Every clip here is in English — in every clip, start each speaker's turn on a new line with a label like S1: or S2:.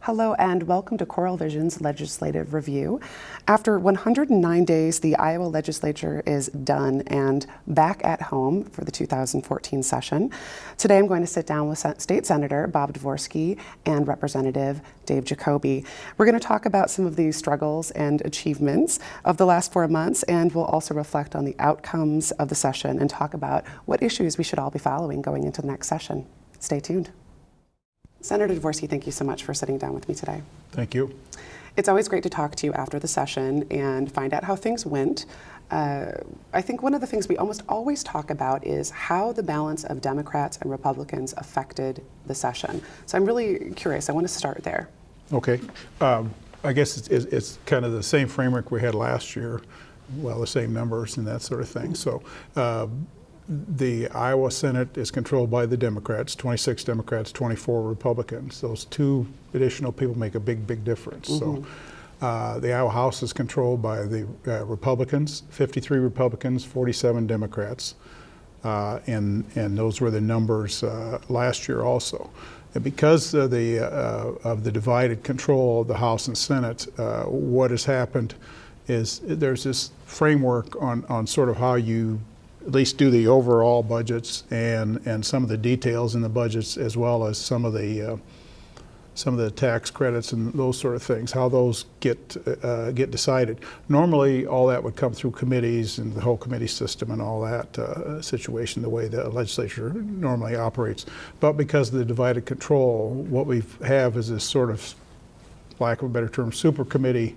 S1: Hello and welcome to CoralVision's Legislative Review. After 109 days, the Iowa legislature is done and back at home for the 2014 session. Today I'm going to sit down with State Senator Bob Dvorsky and Representative Dave Jacoby. We're going to talk about some of the struggles and achievements of the last 4 months, and we'll also reflect on the outcomes of the session and talk about what issues we should all be following going into the next session. Stay tuned. Senator Dvorsky, thank you so much for sitting down with me today.
S2: Thank you.
S1: It's always great to talk to you after the session and find out how things went. I think one of the things we almost always talk about is how the balance of Democrats and Republicans affected the session. So I'm really curious. I want to start there.
S2: Okay. I guess it's kind of the same framework we had last year. Well, the same numbers and that sort of thing. So the Iowa Senate is controlled by the Democrats, 26 Democrats, 24 Republicans. Those two additional people make a big difference. So the Iowa House is controlled by the Republicans, 53 Republicans, 47 Democrats. And those were the numbers last year also. And because of the divided control of the House and Senate, what has happened is there's this framework on sort of how you at least do the overall budgets and some of the details in the budgets, as well as some of the tax credits and those sort of things, how those get decided. Normally, all that would come through committees and the whole committee system and all that situation, the way the legislature normally operates. But because of the divided control, what we have is this sort of, lack of a better term, super committee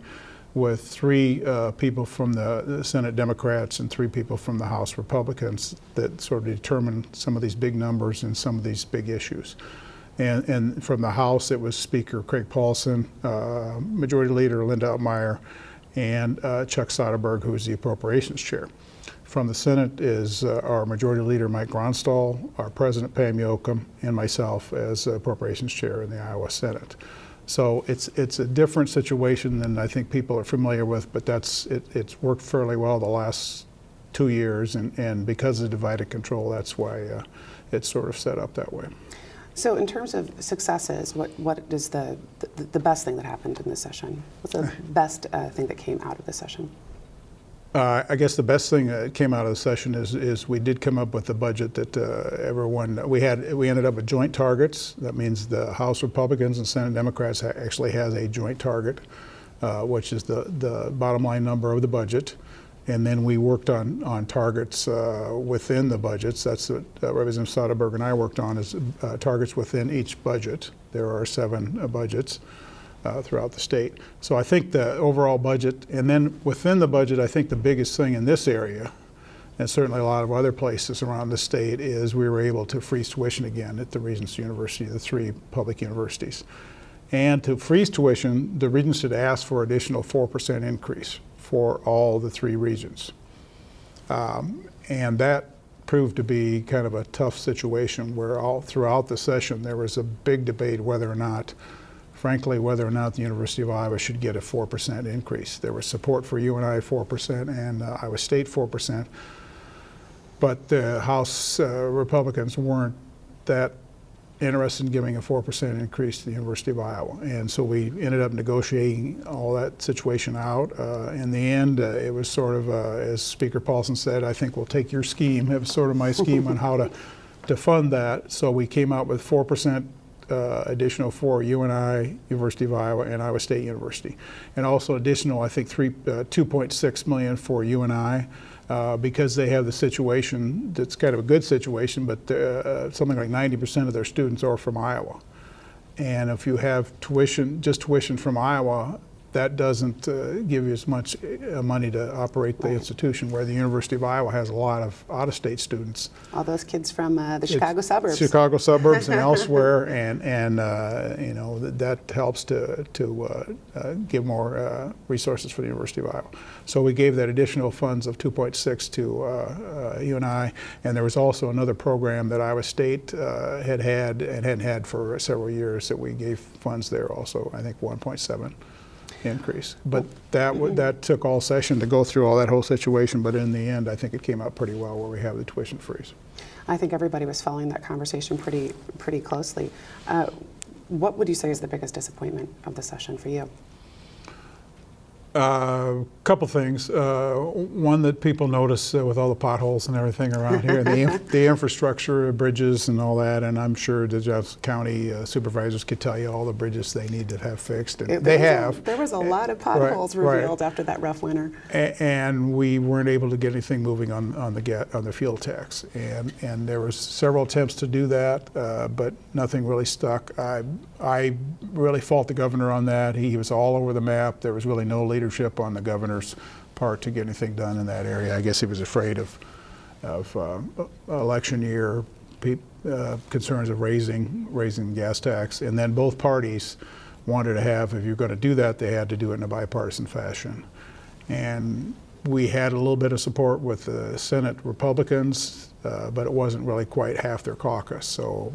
S2: with 3 people from the Senate Democrats and 3 people from the House Republicans that sort of determine some of these big numbers and some of these big issues. And from the House, it was Speaker Craig Paulson, Majority Leader Linda Altmaier, and Chuck Soderberg, who is the Appropriations Chair. From the Senate is our Majority Leader Mike Gronstal, our President Pam Yoakum, and myself as Appropriations Chair in the Iowa Senate. So it's a different situation than I think people are familiar with, but it's worked fairly well the last 2 years, and because of divided control, that's why it's sort of set up that way.
S1: So in terms of successes, what is the best thing that happened in this session? What's the best thing that came out of the session?
S2: I guess the best thing that came out of the session is we did come up with a budget that we ended up with joint targets. That means the House Republicans and Senate Democrats actually has a joint target, which is the bottom line number of the budget. And then we worked on targets within the budgets. That's what Representative Soderberg and I worked on, is targets within each budget. There are 7 budgets throughout the state. So I think the overall budget, and then within the budget, I think the biggest thing in this area, and certainly a lot of other places around the state, is we were able to freeze tuition again at the Regents University, the 3 public universities. And to freeze tuition, the Regents had asked for additional 4% increase for all the 3 regions. And that proved to be kind of a tough situation where all throughout the session there was a big debate whether or not the University of Iowa should get a 4% increase. There was support for UNI 4% and Iowa State 4%, but the House Republicans weren't that interested in giving a 4% increase to the University of Iowa. And so we ended up negotiating all that situation out. In the end, it was sort of, as Speaker Paulson said, I think we'll take your scheme. It was sort of my scheme on how to fund that. So we came out with 4% additional for UNI, University of Iowa, and Iowa State University. And also additional, I think, $2.6 million for UNI because they have the situation that's kind of a good situation, but something like 90% of their students are from Iowa. And if you have just tuition from Iowa, that doesn't give you as much money to operate the institution, where the University of Iowa has a lot of out-of-state students.
S1: All those kids from the Chicago suburbs.
S2: Chicago suburbs and elsewhere, and you know, that helps to give more resources for the University of Iowa. So we gave that additional funds of 2.6 to UNI, and there was also another program that Iowa State had and hadn't had for several years that we gave funds there also, I think 1.7. increase. But that took all session to go through all that whole situation, but in the end I think it came out pretty well where we have the tuition freeze.
S1: I think everybody was following that conversation pretty closely. What would you say is the biggest disappointment of the session for you?
S2: Couple things. One that people notice with all the potholes and everything around here, the infrastructure, bridges and all that, and I'm sure the Johnson County supervisors could tell you all the bridges they need to have fixed, and
S1: There was a lot of potholes
S2: right.
S1: revealed after that rough winter.
S2: And we weren't able to get anything moving on the fuel tax, and there was several attempts to do that, but nothing really stuck. I really fault the governor on that. He was all over the map. There was really no leadership on the governor's part to get anything done in that area. I guess he was afraid of election year concerns of raising the gas tax, and then both parties wanted to have, if you're going to do that, they had to do it in a bipartisan fashion. And we had a little bit of support with the Senate Republicans, but it wasn't really quite half their caucus, so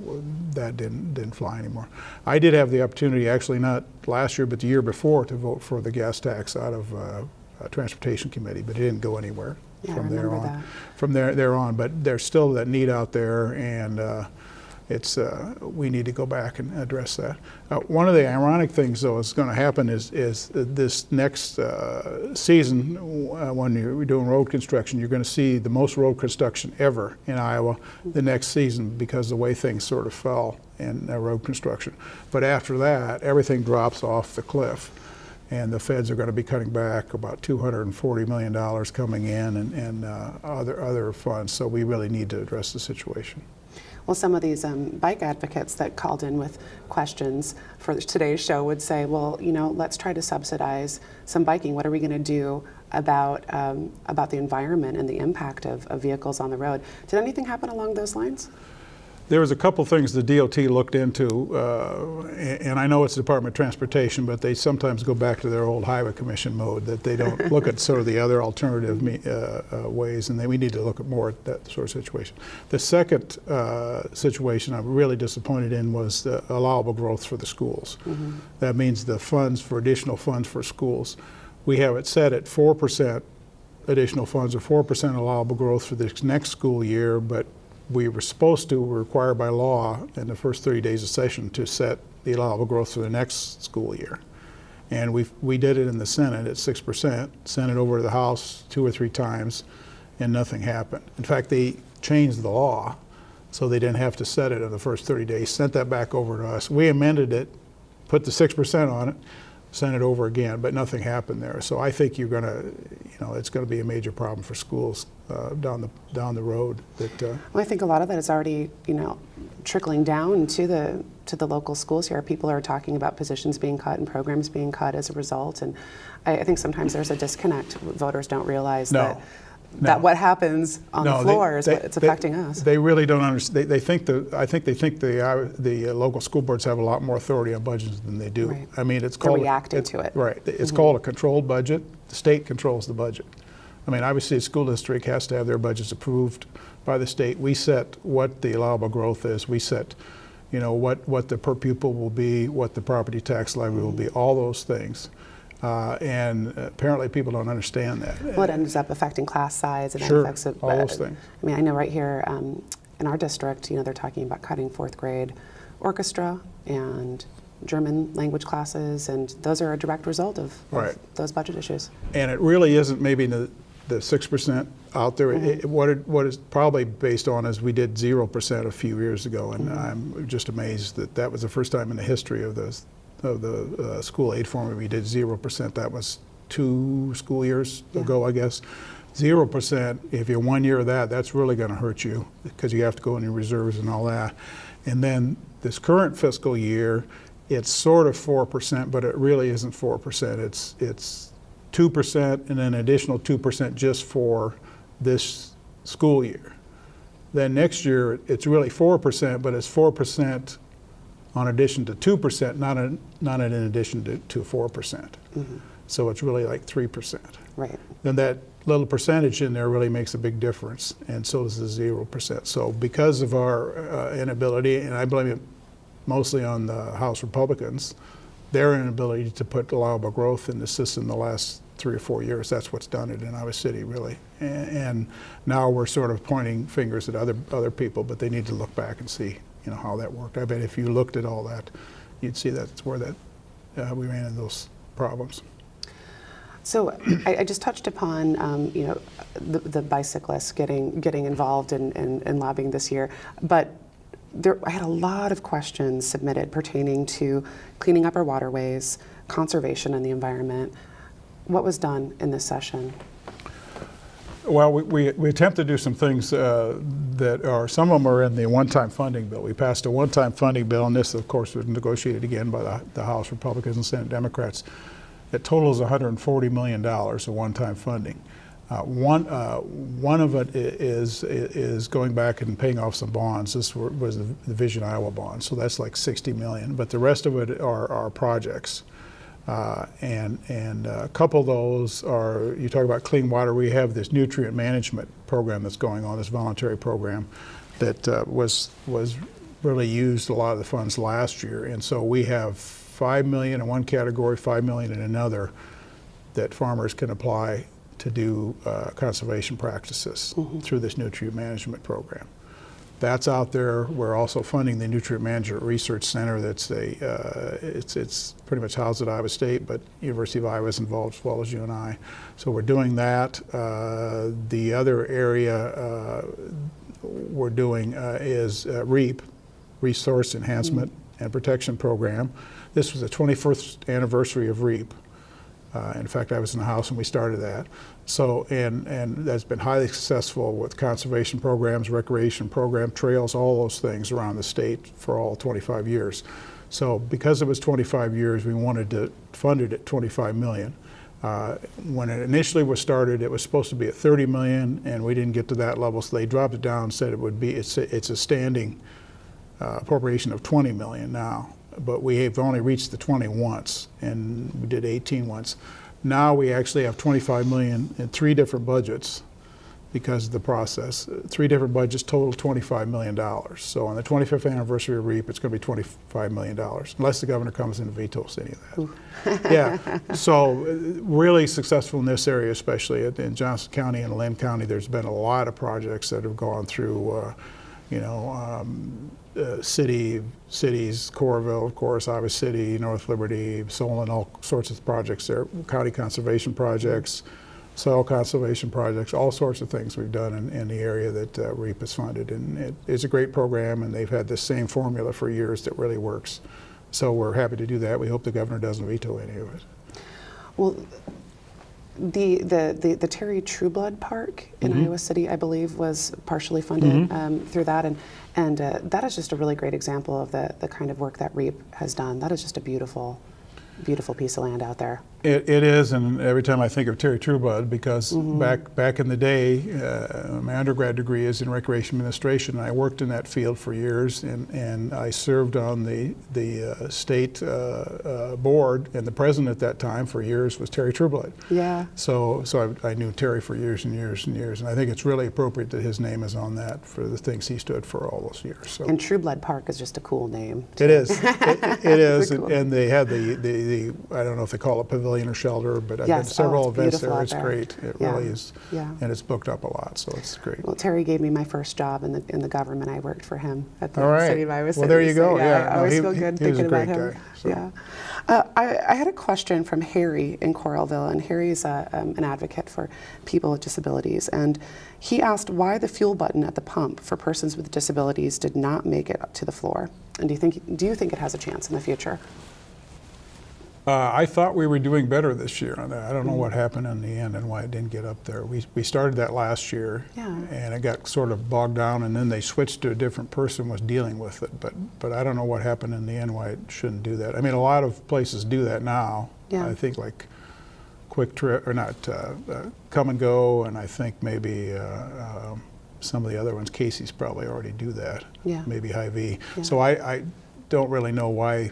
S2: that didn't fly anymore. I did have the opportunity, actually not last year, but the year before, to vote for the gas tax out of Transportation Committee, but it didn't go anywhere from there on.
S1: That.
S2: From there on, but there's still that need out there, and we need to go back and address that. One of the ironic things, though, is going to happen is this next season, when you're doing road construction, you're going to see the most road construction ever in Iowa the next season, because the way things sort of fell in road construction. But after that, everything drops off the cliff, and the feds are going to be cutting back about $240 million coming in, and other funds. So we really need to address the situation.
S1: Well, some of these bike advocates that called in with questions for today's show would say, well, let's try to subsidize some biking. What are we going to do about the environment and the impact of vehicles on the road? Did anything happen along those lines?
S2: There was a couple things the DOT looked into, and I know it's the Department of Transportation, but they sometimes go back to their old Highway Commission mode, that they don't look at sort of the other alternative ways, and we need to look at more at that sort of situation. The second situation I'm really disappointed in was the allowable growth for the schools. Mm-hmm. That means the additional funds for schools. We have it set at 4% additional funds, or 4% allowable growth for this next school year, but we're required by law in the first 30 days of session to set the allowable growth for the next school year. And we did it in the Senate at 6%, sent it over to the House 2 or 3 times, and nothing happened. In fact, they changed the law so they didn't have to set it in the first 30 days, sent that back over to us. We amended it, put the 6% on it, sent it over again, but nothing happened there. So I think it's going to be a major problem for schools down the road.
S1: Well, I think a lot of that is already, trickling down to the local schools here. People are talking about positions being cut and programs being cut as a result, and I think sometimes there's a disconnect. Voters don't realize that what happens on the floor is what's affecting us.
S2: They really don't understand. I think the local school boards have a lot more authority on budgets than they do.
S1: Right.
S2: I mean,
S1: they're reacting to it.
S2: Right. It's called a controlled budget. The state controls the budget. I mean, obviously, a school district has to have their budgets approved by the state. We set what the allowable growth is. We set, what the per pupil will be, what the property tax levy will be, all those things. And apparently people don't understand that.
S1: Well, it ends up affecting class size and affects it.
S2: All those things.
S1: I mean, I know right here in our district, they're talking about cutting 4th grade orchestra and German language classes, and those are a direct result of those budget issues.
S2: And it really isn't maybe the 6% out there. Mm-hmm. What it's probably based on is we did 0% a few years ago, and I'm just amazed that was the first time in the history of the school aid formula we did 0%. That was 2 school years ago, I guess. 0%, if you're 1 year of that, that's really going to hurt you, because you have to go in your reserves and all that. And then this current fiscal year, it's sort of 4%, but it really isn't 4%. It's 2% and then an additional 2% just for this school year. Then next year, it's really 4%, but it's 4% on addition to 2%, not in addition to 4%. Mm-hmm. So it's really like 3%.
S1: Right.
S2: Then that little percentage in there really makes a big difference, and so does the 0%. So because of our inability, and I blame it mostly on the House Republicans, their inability to put allowable growth in the system the last 3 or 4 years, that's what's done it in Iowa City, really. And now we're sort of pointing fingers at other people, but they need to look back and see how that worked. I bet if you looked at all that, you'd see that's where we ran into those problems.
S1: So I just touched upon the bicyclists getting involved in lobbying this year, but I had a lot of questions submitted pertaining to cleaning up our waterways, conservation and the environment. What was done in this session?
S2: Well, we attempt to do some things that are, some of them are in the one-time funding bill. We passed a one-time funding bill, and this, of course, was negotiated again by the House Republicans and Senate Democrats. It totals $140 million of one-time funding. One of it is going back and paying off some bonds. This was the Vision Iowa bond, so that's like $60 million. But the rest of it are projects. And a couple of those are, you talk about clean water, we have this nutrient management program that's going on, this voluntary program that was really used a lot of the funds last year. And so we have $5 million in one category, $5 million in another that farmers can apply to do conservation practices through this nutrient management program. That's out there. We're also funding the Nutrient Management Research Center. That's it's pretty much housed at Iowa State, but University of Iowa is involved as well as UNI. So we're doing that. The other area we're doing is REAP, Resource Enhancement and Protection Program. This was the 21st anniversary of REAP. In fact, I was in the House when we started that. So, and that's been highly successful with conservation programs, recreation program, trails, all those things around the state for all 25 years. So because it was 25 years, we wanted to fund it at $25 million. When it initially was started, it was supposed to be at $30 million, and we didn't get to that level, so they dropped it down and said it would be, it's a standing appropriation of $20 million now. But we have only reached the 20 once, and we did 18 once. Now we actually have $25 million in 3 different budgets because of the process. 3 different budgets total $25 million. So on the 25th anniversary of REAP, it's going to be $25 million, unless the governor comes in and vetoes any of that. Yeah, so really successful in this area, especially in Johnson County and Lynn County. There's been a lot of projects that have gone through, cities, Coralville, of course, Iowa City, North Liberty, Solon, all sorts of projects there, county conservation projects, soil conservation projects, all sorts of things we've done in the area that REAP has funded. And it's a great program, and they've had the same formula for years that really works. So we're happy to do that. We hope the governor doesn't veto any of it.
S1: Well, the Terry Trueblood Park in Iowa City, I believe, was partially funded through that, and that is just a really great example of the kind of work that REAP has done. That is just a beautiful, beautiful piece of land out there.
S2: It is, and every time I think of Terry Trueblood, because back in the day, my undergrad degree is in recreation administration, and I worked in that field for years, and I served on the state board, and the president at that time for years was Terry Trueblood.
S1: Yeah.
S2: So I knew Terry for years and years and years, and I think it's really appropriate that his name is on that for the things he stood for all those years. So.
S1: And Trueblood Park is just a cool name.
S2: It is. It is,
S1: Cool.
S2: and they had the I don't know if they call it pavilion or shelter, but I've been to several events there. It's great. It really is. Yeah. And it's booked up a lot, so it's great.
S1: Well, Terry gave me my first job in the government. I worked for him at the City of Iowa City.
S2: Well, there you go.
S1: So, I always feel good thinking about him.
S2: Guy, so.
S1: Yeah. I had a question from Harry in Coralville, and Harry's an advocate for people with disabilities, and he asked why the fuel button at the pump for persons with disabilities did not make it up to the floor. And do you think it has a chance in the future?
S2: I thought we were doing better this year on that. I don't know what happened in the end and why it didn't get up there. We started that last year, and it got sort of bogged down, and then they switched to a different person was dealing with it. But I don't know what happened in the end why it shouldn't do that. I mean, a lot of places do that now. Yeah. I think like Quick Trip, or not, Come and Go, and I think maybe some of the other ones, Casey's probably already do that. Yeah. Maybe Hy-Vee. Yeah. So I don't really know why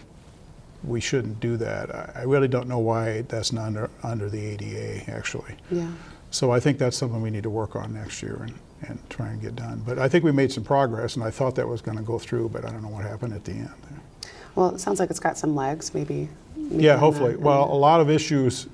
S2: we shouldn't do that. I really don't know why that's not under the ADA, actually. Yeah. So I think that's something we need to work on next year and try and get done. But I think we made some progress, and I thought that was going to go through, but I don't know what happened at the end.
S1: Well, it sounds like it's got some legs, maybe.
S2: Yeah, hopefully. Well, a lot of issues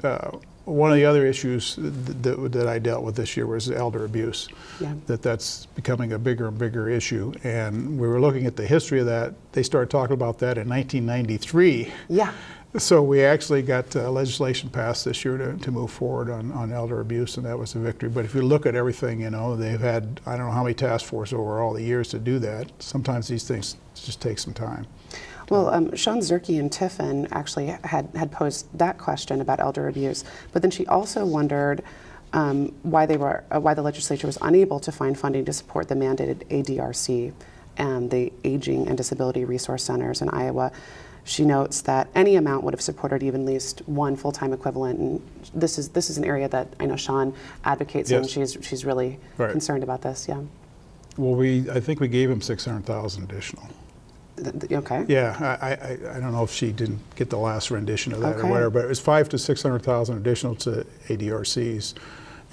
S2: one of the other issues that I dealt with this year was elder abuse.
S1: Yeah.
S2: That's becoming a bigger and bigger issue. And we were looking at the history of that. They started talking about that in 1993.
S1: Yeah.
S2: So we actually got legislation passed this year to move forward on elder abuse, and that was a victory. But if you look at everything, you know, they've had, I don't know how many task forces over all the years to do that. Sometimes these things just take some time.
S1: Well, Sean Zerke and Tiffin actually had posed that question about elder abuse, but then she also wondered why the legislature was unable to find funding to support the mandated ADRC and the Aging and Disability Resource Centers in Iowa. She notes that any amount would have supported even at least one full-time equivalent, and this is an area that I know Sean advocates in. She's really concerned about this. Yeah.
S2: Well, I think we gave him $600,000 additional.
S1: Okay.
S2: Yeah, I don't know if she didn't get the last rendition of that or whatever, but it was $500,000 to $600,000 additional to ADRCs,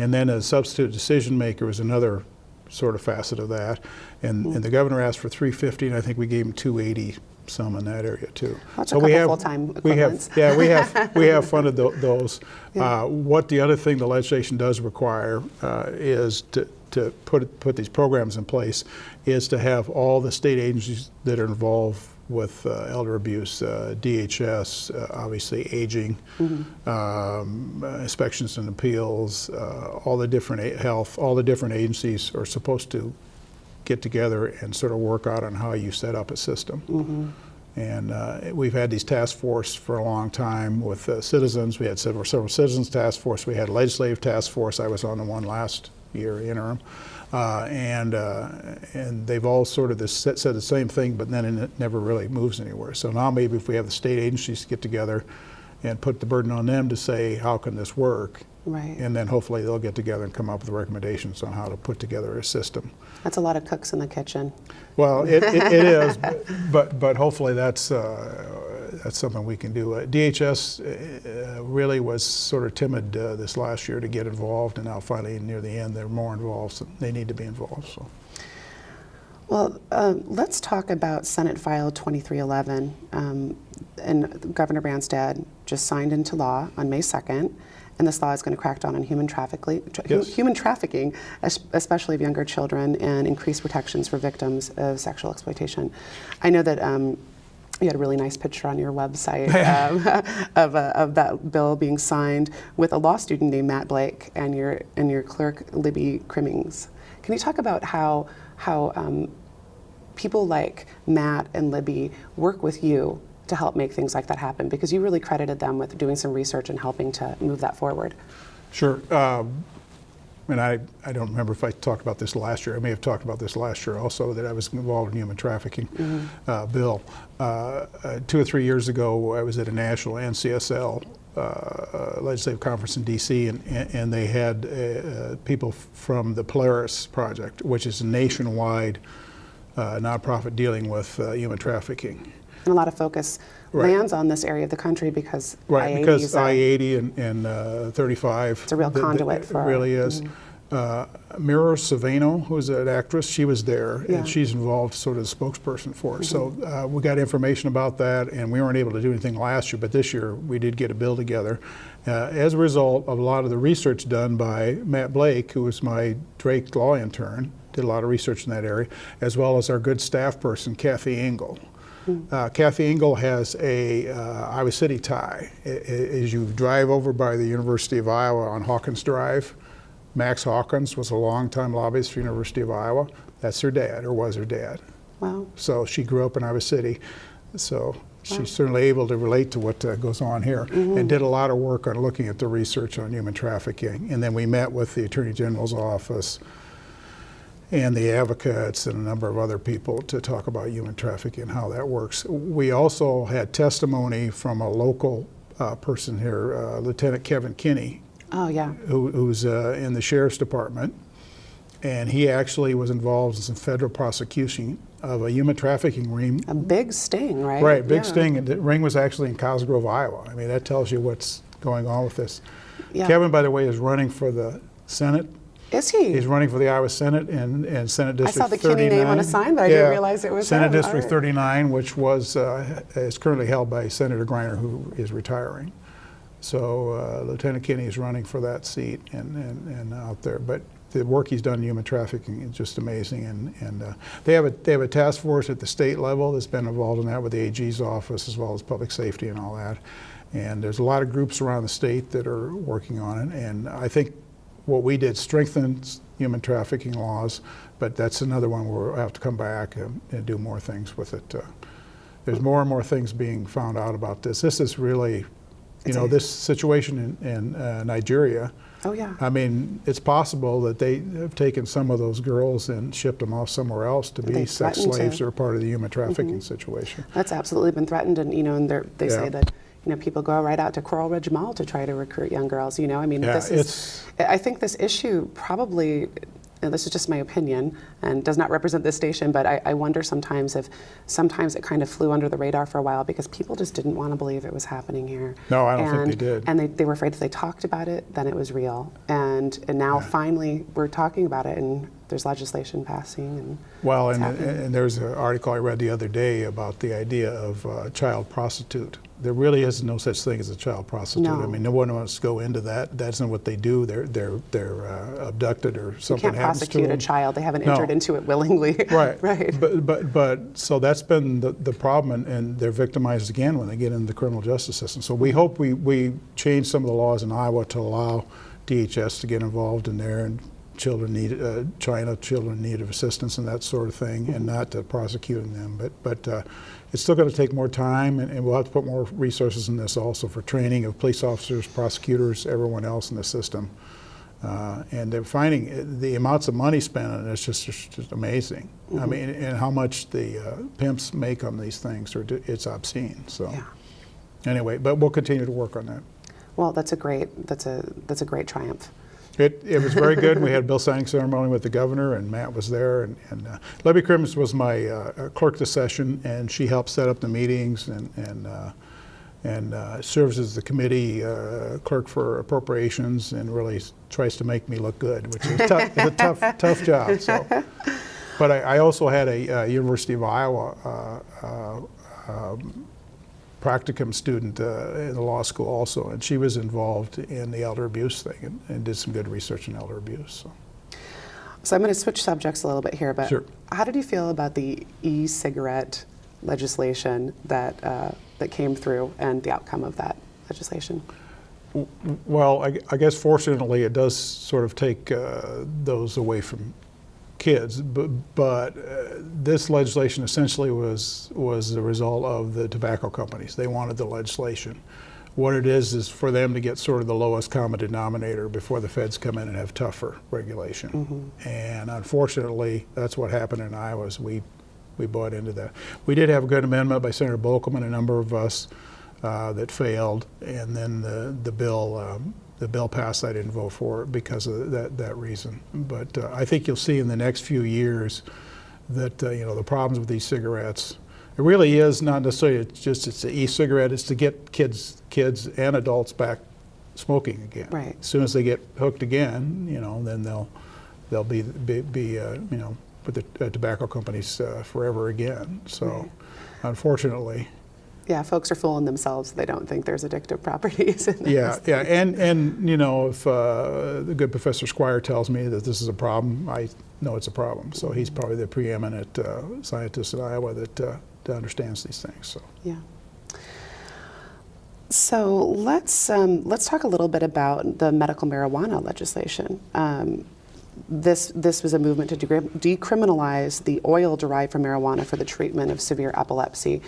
S2: and then a substitute decision maker was another sort of facet of that, and the governor asked for $350,000, and I think we gave him $280,000 some in that area too.
S1: That's so a couple full-time equivalents.
S2: we have funded those.
S1: Yeah.
S2: What the other thing the legislation does require is to put these programs in place is to have all the state agencies that are involved with elder abuse, DHS, obviously aging, inspections and appeals, all the different health, all the different agencies are supposed to get together and sort of work out on how you set up a system. And we've had these task force for a long time with citizens. We had several citizens task force. We had a legislative task force. I was on the one last year interim. And they've all sort of said the same thing, but then it never really moves anywhere. So now maybe if we have the state agencies get together and put the burden on them to say, how can this work?
S1: Right.
S2: And then hopefully they'll get together and come up with recommendations on how to put together a system.
S1: That's a lot of cooks in the kitchen.
S2: Well, it is, but hopefully that's something we can do. DHS really was sort of timid this last year to get involved, and now finally near the end they're more involved, so they need to be involved. So.
S1: Well, let's talk about Senate File 2311. And Governor Branstad just signed into law on May 2nd. And this law is going to crack down on human trafficking, especially of younger children, and increase protections for victims of sexual exploitation. I know that you had a really nice picture on your website of that bill being signed with a law student named Matt Blake and your clerk Libby Crimmings. Can you talk about how people like Matt and Libby work with you to help make things like that happen, because you really credited them with doing some research and helping to move that forward?
S2: Sure. And I don't remember if I talked about this last year. I may have talked about this last year also, that I was involved in human trafficking bill. 2 or 3 years ago, I was at a national NCSL legislative conference in DC, and they had people from the Polaris Project, which is a nationwide nonprofit dealing with human trafficking.
S1: And a lot of focus lands on this area of the country because I-80
S2: because
S1: is
S2: I-80 and 35.
S1: It's a real conduit for
S2: it. Really is. Mira Savano, who's an actress, she was there, and she's involved sort of as a spokesperson for it. So we got information about that, and we weren't able to do anything last year, but this year we did get a bill together. As a result of a lot of the research done by Matt Blake, who was my Drake law intern, did a lot of research in that area, as well as our good staff person, Kathy Engel. Kathy Engel has a Iowa City tie. As you drive over by the University of Iowa on Hawkins Drive, Max Hawkins was a longtime lobbyist for the University of Iowa. That's her dad, or was her dad.
S1: Wow.
S2: So she grew up in Iowa City. So she's certainly able to relate to what goes on here, and did a lot of work on looking at the research on human trafficking. And then we met with the Attorney General's office and the advocates and a number of other people to talk about human trafficking and how that works. We also had testimony from a local person here, Lieutenant Kevin Kinney, who's in the Sheriff's Department, and he actually was involved in some federal prosecution of a human trafficking ring.
S1: A big sting, right?
S2: Right, big sting. And the ring was actually in Cosgrove, Iowa. I mean, that tells you what's going on with this. Yeah. Kevin, by the way, is running for the Senate.
S1: Is he?
S2: He's running for the Iowa Senate and Senate District 39.
S1: I saw the Kinney name on a sign, but I didn't realize it was
S2: Senate District 39, which is currently held by Senator Griner, who is retiring. So Lieutenant Kinney is running for that seat and out there. But the work he's done in human trafficking is just amazing. And they have a task force at the state level that's been involved in that with the AG's office as well as public safety and all that. And there's a lot of groups around the state that are working on it. And I think what we did strengthens human trafficking laws, but that's another one where we'll have to come back and do more things with it. There's more and more things being found out about this. This is really, this situation in Nigeria.
S1: Oh, yeah.
S2: I mean, it's possible that they have taken some of those girls and shipped them off somewhere else to be sex slaves or part of the human trafficking situation.
S1: That's absolutely been threatened, and and they say that people go right out to Coral Ridge Mall to try to recruit young girls. I mean, I think this issue probably, and this is just my opinion and does not represent this station, but I wonder sometimes if it kind of flew under the radar for a while because people just didn't want to believe it was happening here.
S2: No, I don't think they did.
S1: And they were afraid if they talked about it, then it was real. And now finally we're talking about it, and there's legislation passing.
S2: And there's an article I read the other day about the idea of child prostitute. There really is no such thing as a child prostitute.
S1: No.
S2: I mean, no one wants to go into that. That's not what they do. They're abducted or something happens to them.
S1: You can't prosecute a child. They haven't entered into it willingly.
S2: Right.
S1: Right.
S2: But so that's been the problem, and they're victimized again when they get into the criminal justice system. So we hope we change some of the laws in Iowa to allow DHS to get involved in there, and children in need of assistance and that sort of thing, and not prosecuting them. But it's still going to take more time, and we'll have to put more resources in this also for training of police officers, prosecutors, everyone else in the system. And they're finding the amounts of money spent on it is just amazing. I mean, and how much the pimps make on these things, it's obscene. So anyway, but we'll continue to work on that.
S1: Well, that's a great triumph.
S2: It was very good. We had a bill signing ceremony with the governor, and Matt was there. And Libby Crimmins was my clerk this session, and she helped set up the meetings and serves as the committee clerk for appropriations, and really tries to make me look good, which is a tough job. So, but I also had a University of Iowa practicum student in the law school also, and she was involved in the elder abuse thing and did some good research in elder abuse.
S1: So I'm going to switch subjects a little bit here, but
S2: Sure.
S1: How did you feel about the e-cigarette legislation that came through and the outcome of that legislation?
S2: Well, I guess fortunately it does sort of take those away from kids, but this legislation essentially was the result of the tobacco companies. They wanted the legislation. What it is for them to get sort of the lowest common denominator before the feds come in and have tougher regulation. And unfortunately, that's what happened in Iowa. We bought into that. We did have a good amendment by Senator Bolcom and a number of us that failed, and then the bill passed. I didn't vote for it because of that reason. But I think you'll see in the next few years that the problems with these cigarettes, it really is not necessarily it's the e-cigarette. It's to get kids and adults back smoking again.
S1: Right.
S2: As soon as they get hooked again, then they'll be with the tobacco companies forever again. So, unfortunately.
S1: Yeah, folks are fooling themselves. They don't think there's addictive properties in this.
S2: Yeah, and if the good Professor Squire tells me that this is a problem, I know it's a problem. So he's probably the preeminent scientist in Iowa that understands these things. So.
S1: Yeah. So let's talk a little bit about the medical marijuana legislation. This was a movement to decriminalize the oil derived from marijuana for the treatment of severe epilepsy.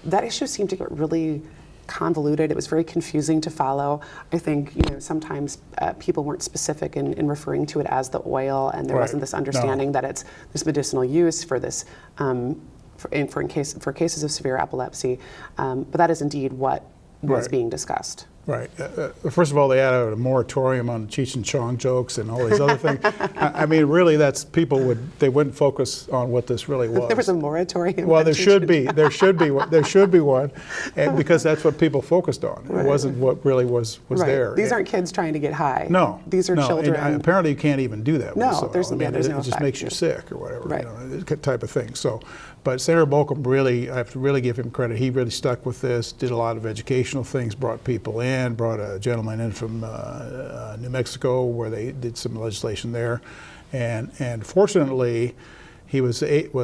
S1: That issue seemed to get really convoluted. It was very confusing to follow. I think sometimes people weren't specific in referring to it as the oil, and there wasn't this understanding that it's this medicinal use for this for cases of severe epilepsy. But that is indeed what was being discussed.
S2: Right. First of all, they added a moratorium on Cheech and Chong jokes and all these other things. I mean, really, that's they wouldn't focus on what this really was.
S1: There was a moratorium.
S2: Well, there should be. There should be one, and because that's what people focused on. It wasn't what really was there.
S1: These aren't kids trying to get high.
S2: No.
S1: These are children.
S2: And apparently, you can't even do that.
S1: No, there's no
S2: it just
S1: effect.
S2: makes you sick or whatever. Type of thing. So, but Senator Bolcom I have to really give him credit. He really stuck with this. Did a lot of educational things. Brought people in. in, brought a gentleman in from New Mexico where they did some legislation there. And fortunately, he was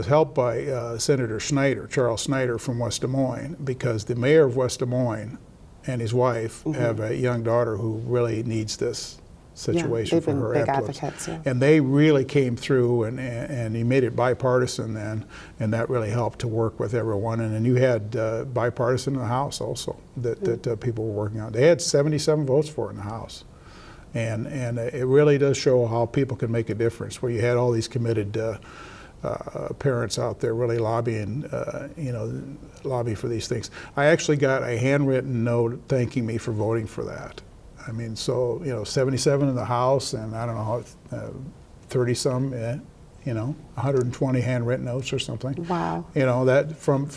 S2: helped by Senator Snyder, Charles Snyder from West Des Moines, because the mayor of West Des Moines and his wife have a young daughter who really needs this situation for her
S1: big
S2: epilepsy.
S1: advocates, yeah.
S2: And they really came through, and he made it bipartisan then, and that really helped to work with everyone. And then you had bipartisan in the House also that people were working on. They had 77 votes for it in the House. And it really does show how people can make a difference, where you had all these committed parents out there really lobbying, lobby for these things. I actually got a handwritten note thanking me for voting for that. I mean, so, 77 in the House, and I don't know, 30 some, 120 handwritten notes or something.
S1: Wow.
S2: That from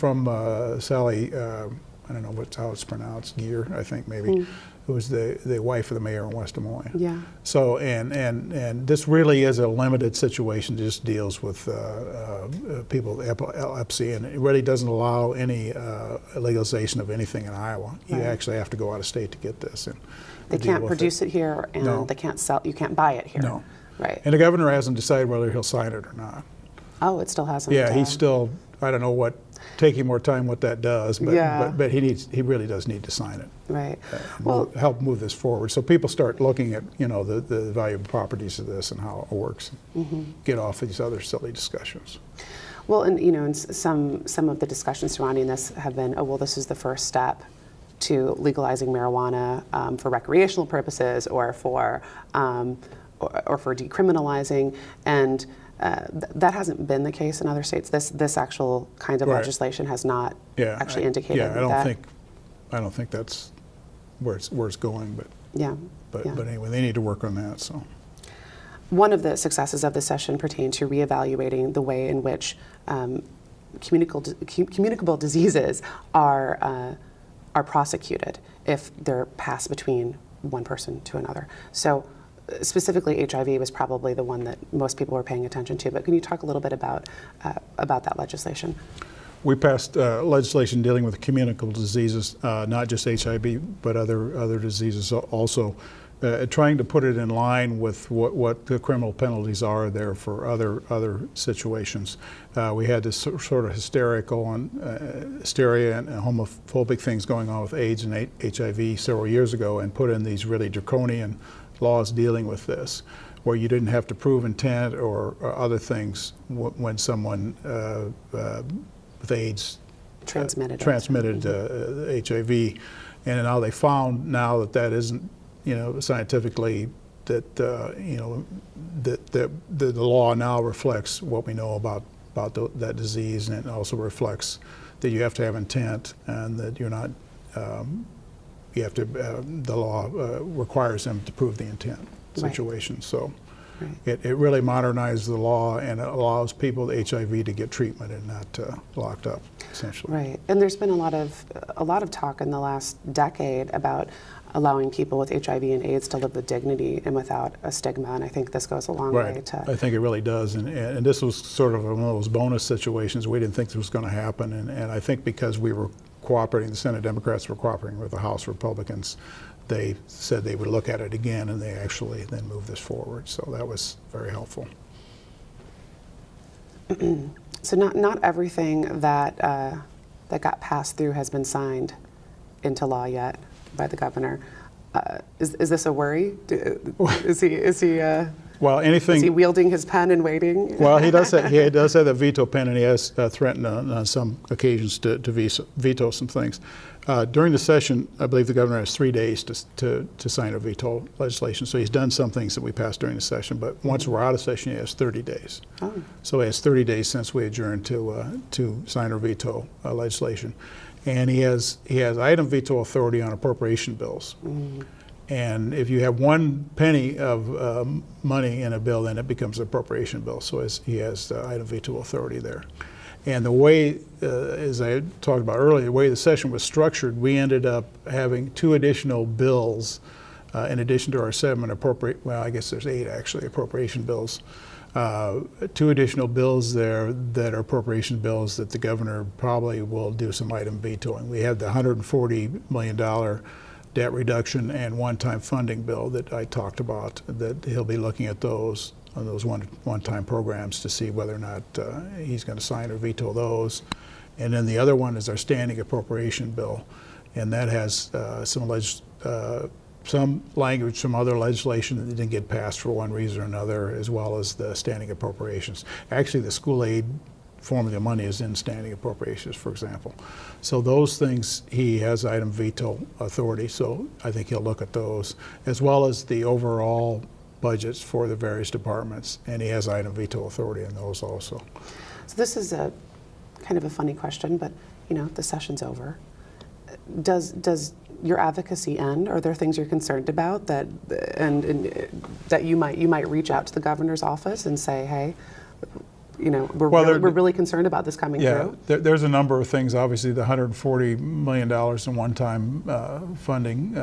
S2: Sally, I don't know how it's pronounced, Gear, I think maybe, who was the wife of the mayor in West Des Moines.
S1: Yeah.
S2: So, and this really is a limited situation, just deals with people with epilepsy, and it really doesn't allow any legalization of anything in Iowa. You actually have to go out of state to get this. And
S1: they can't produce it here, and they can't sell. You can't buy it here.
S2: No.
S1: Right.
S2: And the governor hasn't decided whether he'll sign it or not.
S1: Oh, it still hasn't.
S2: Yeah, he's still. I don't know what. Taking more time, what that does, but he really does need to sign it.
S1: Right.
S2: Well, help move this forward, so people start looking at the valuable properties of this and how it works. Get off of these other silly discussions.
S1: Well, and some of the discussions surrounding this have been, oh well, this is the first step to legalizing marijuana for recreational purposes, or for decriminalizing, and that hasn't been the case in other states. This actual kind of legislation has not actually indicated that.
S2: I don't think that's where it's going, but but anyway, they need to work on that. So
S1: one of the successes of the session pertained to reevaluating the way in which communicable diseases are prosecuted if they're passed between one person to another. So specifically, HIV was probably the one that most people were paying attention to, but can you talk a little bit about that legislation?
S2: We passed legislation dealing with communicable diseases, not just HIV, but other diseases also, trying to put it in line with what the criminal penalties are there for other situations. We had this sort of hysteria and homophobic things going on with AIDS and HIV several years ago, and put in these really draconian laws dealing with this, where you didn't have to prove intent or other things when someone with AIDS transmitted HIV, and now they found that isn't scientifically that the law now reflects what we know about that disease, and it also reflects that you have to have intent, and that you're not. You have to. The law requires them to prove the intent situation. So it really modernized the law, and it allows people with HIV to get treatment and not locked up, essentially.
S1: Right. And there's been a lot of talk in the last decade about allowing people with HIV and AIDS to live with dignity and without a stigma, and I think this goes a long way to.
S2: I think it really does, and this was sort of one of those bonus situations. We didn't think this was going to happen, and I think because we were cooperating, the Senate Democrats were cooperating with the House Republicans, they said they would look at it again, and they actually then moved this forward. So that was very helpful.
S1: So not everything that got passed through has been signed into law yet by the governor. Is this a worry? Is he?
S2: Well, anything.
S1: Is he wielding his pen and waiting?
S2: Well, he does have the veto pen, and he has threatened on some occasions to veto some things. During the session, I believe the governor has 3 days to sign a veto legislation. So he's done some things that we passed during the session, but once we're out of session, he has 30 days. Oh. So he has 30 days since we adjourned to sign or veto legislation, and he has item veto authority on appropriation bills. And if you have one penny of money in a bill, then it becomes an appropriation bill. So he has item veto authority there. And the way, as I talked about earlier, the way the session was structured, we ended up having 2 additional bills in addition to our 7 I guess there's 8 actually, appropriation bills. 2 additional bills there that are appropriation bills that the governor probably will do some item vetoing. We have the $140 million debt reduction and one-time funding bill that I talked about, that he'll be looking at those one-time programs to see whether or not he's going to sign or veto those. And then the other one is our standing appropriation bill, and that has some language from other legislation that didn't get passed for one reason or another, as well as the standing appropriations. Actually, the school aid formula money is in standing appropriations, for example. So those things, he has item veto authority, so I think he'll look at those, as well as the overall budgets for the various departments, and he has item veto authority in those also.
S1: So this is a kind of a funny question, but the session's over. Does your advocacy end? Are there things you're concerned about that that you might reach out to the governor's office and say, hey, we're really concerned about this coming through?
S2: There's a number of things. Obviously, the $140 million in one-time funding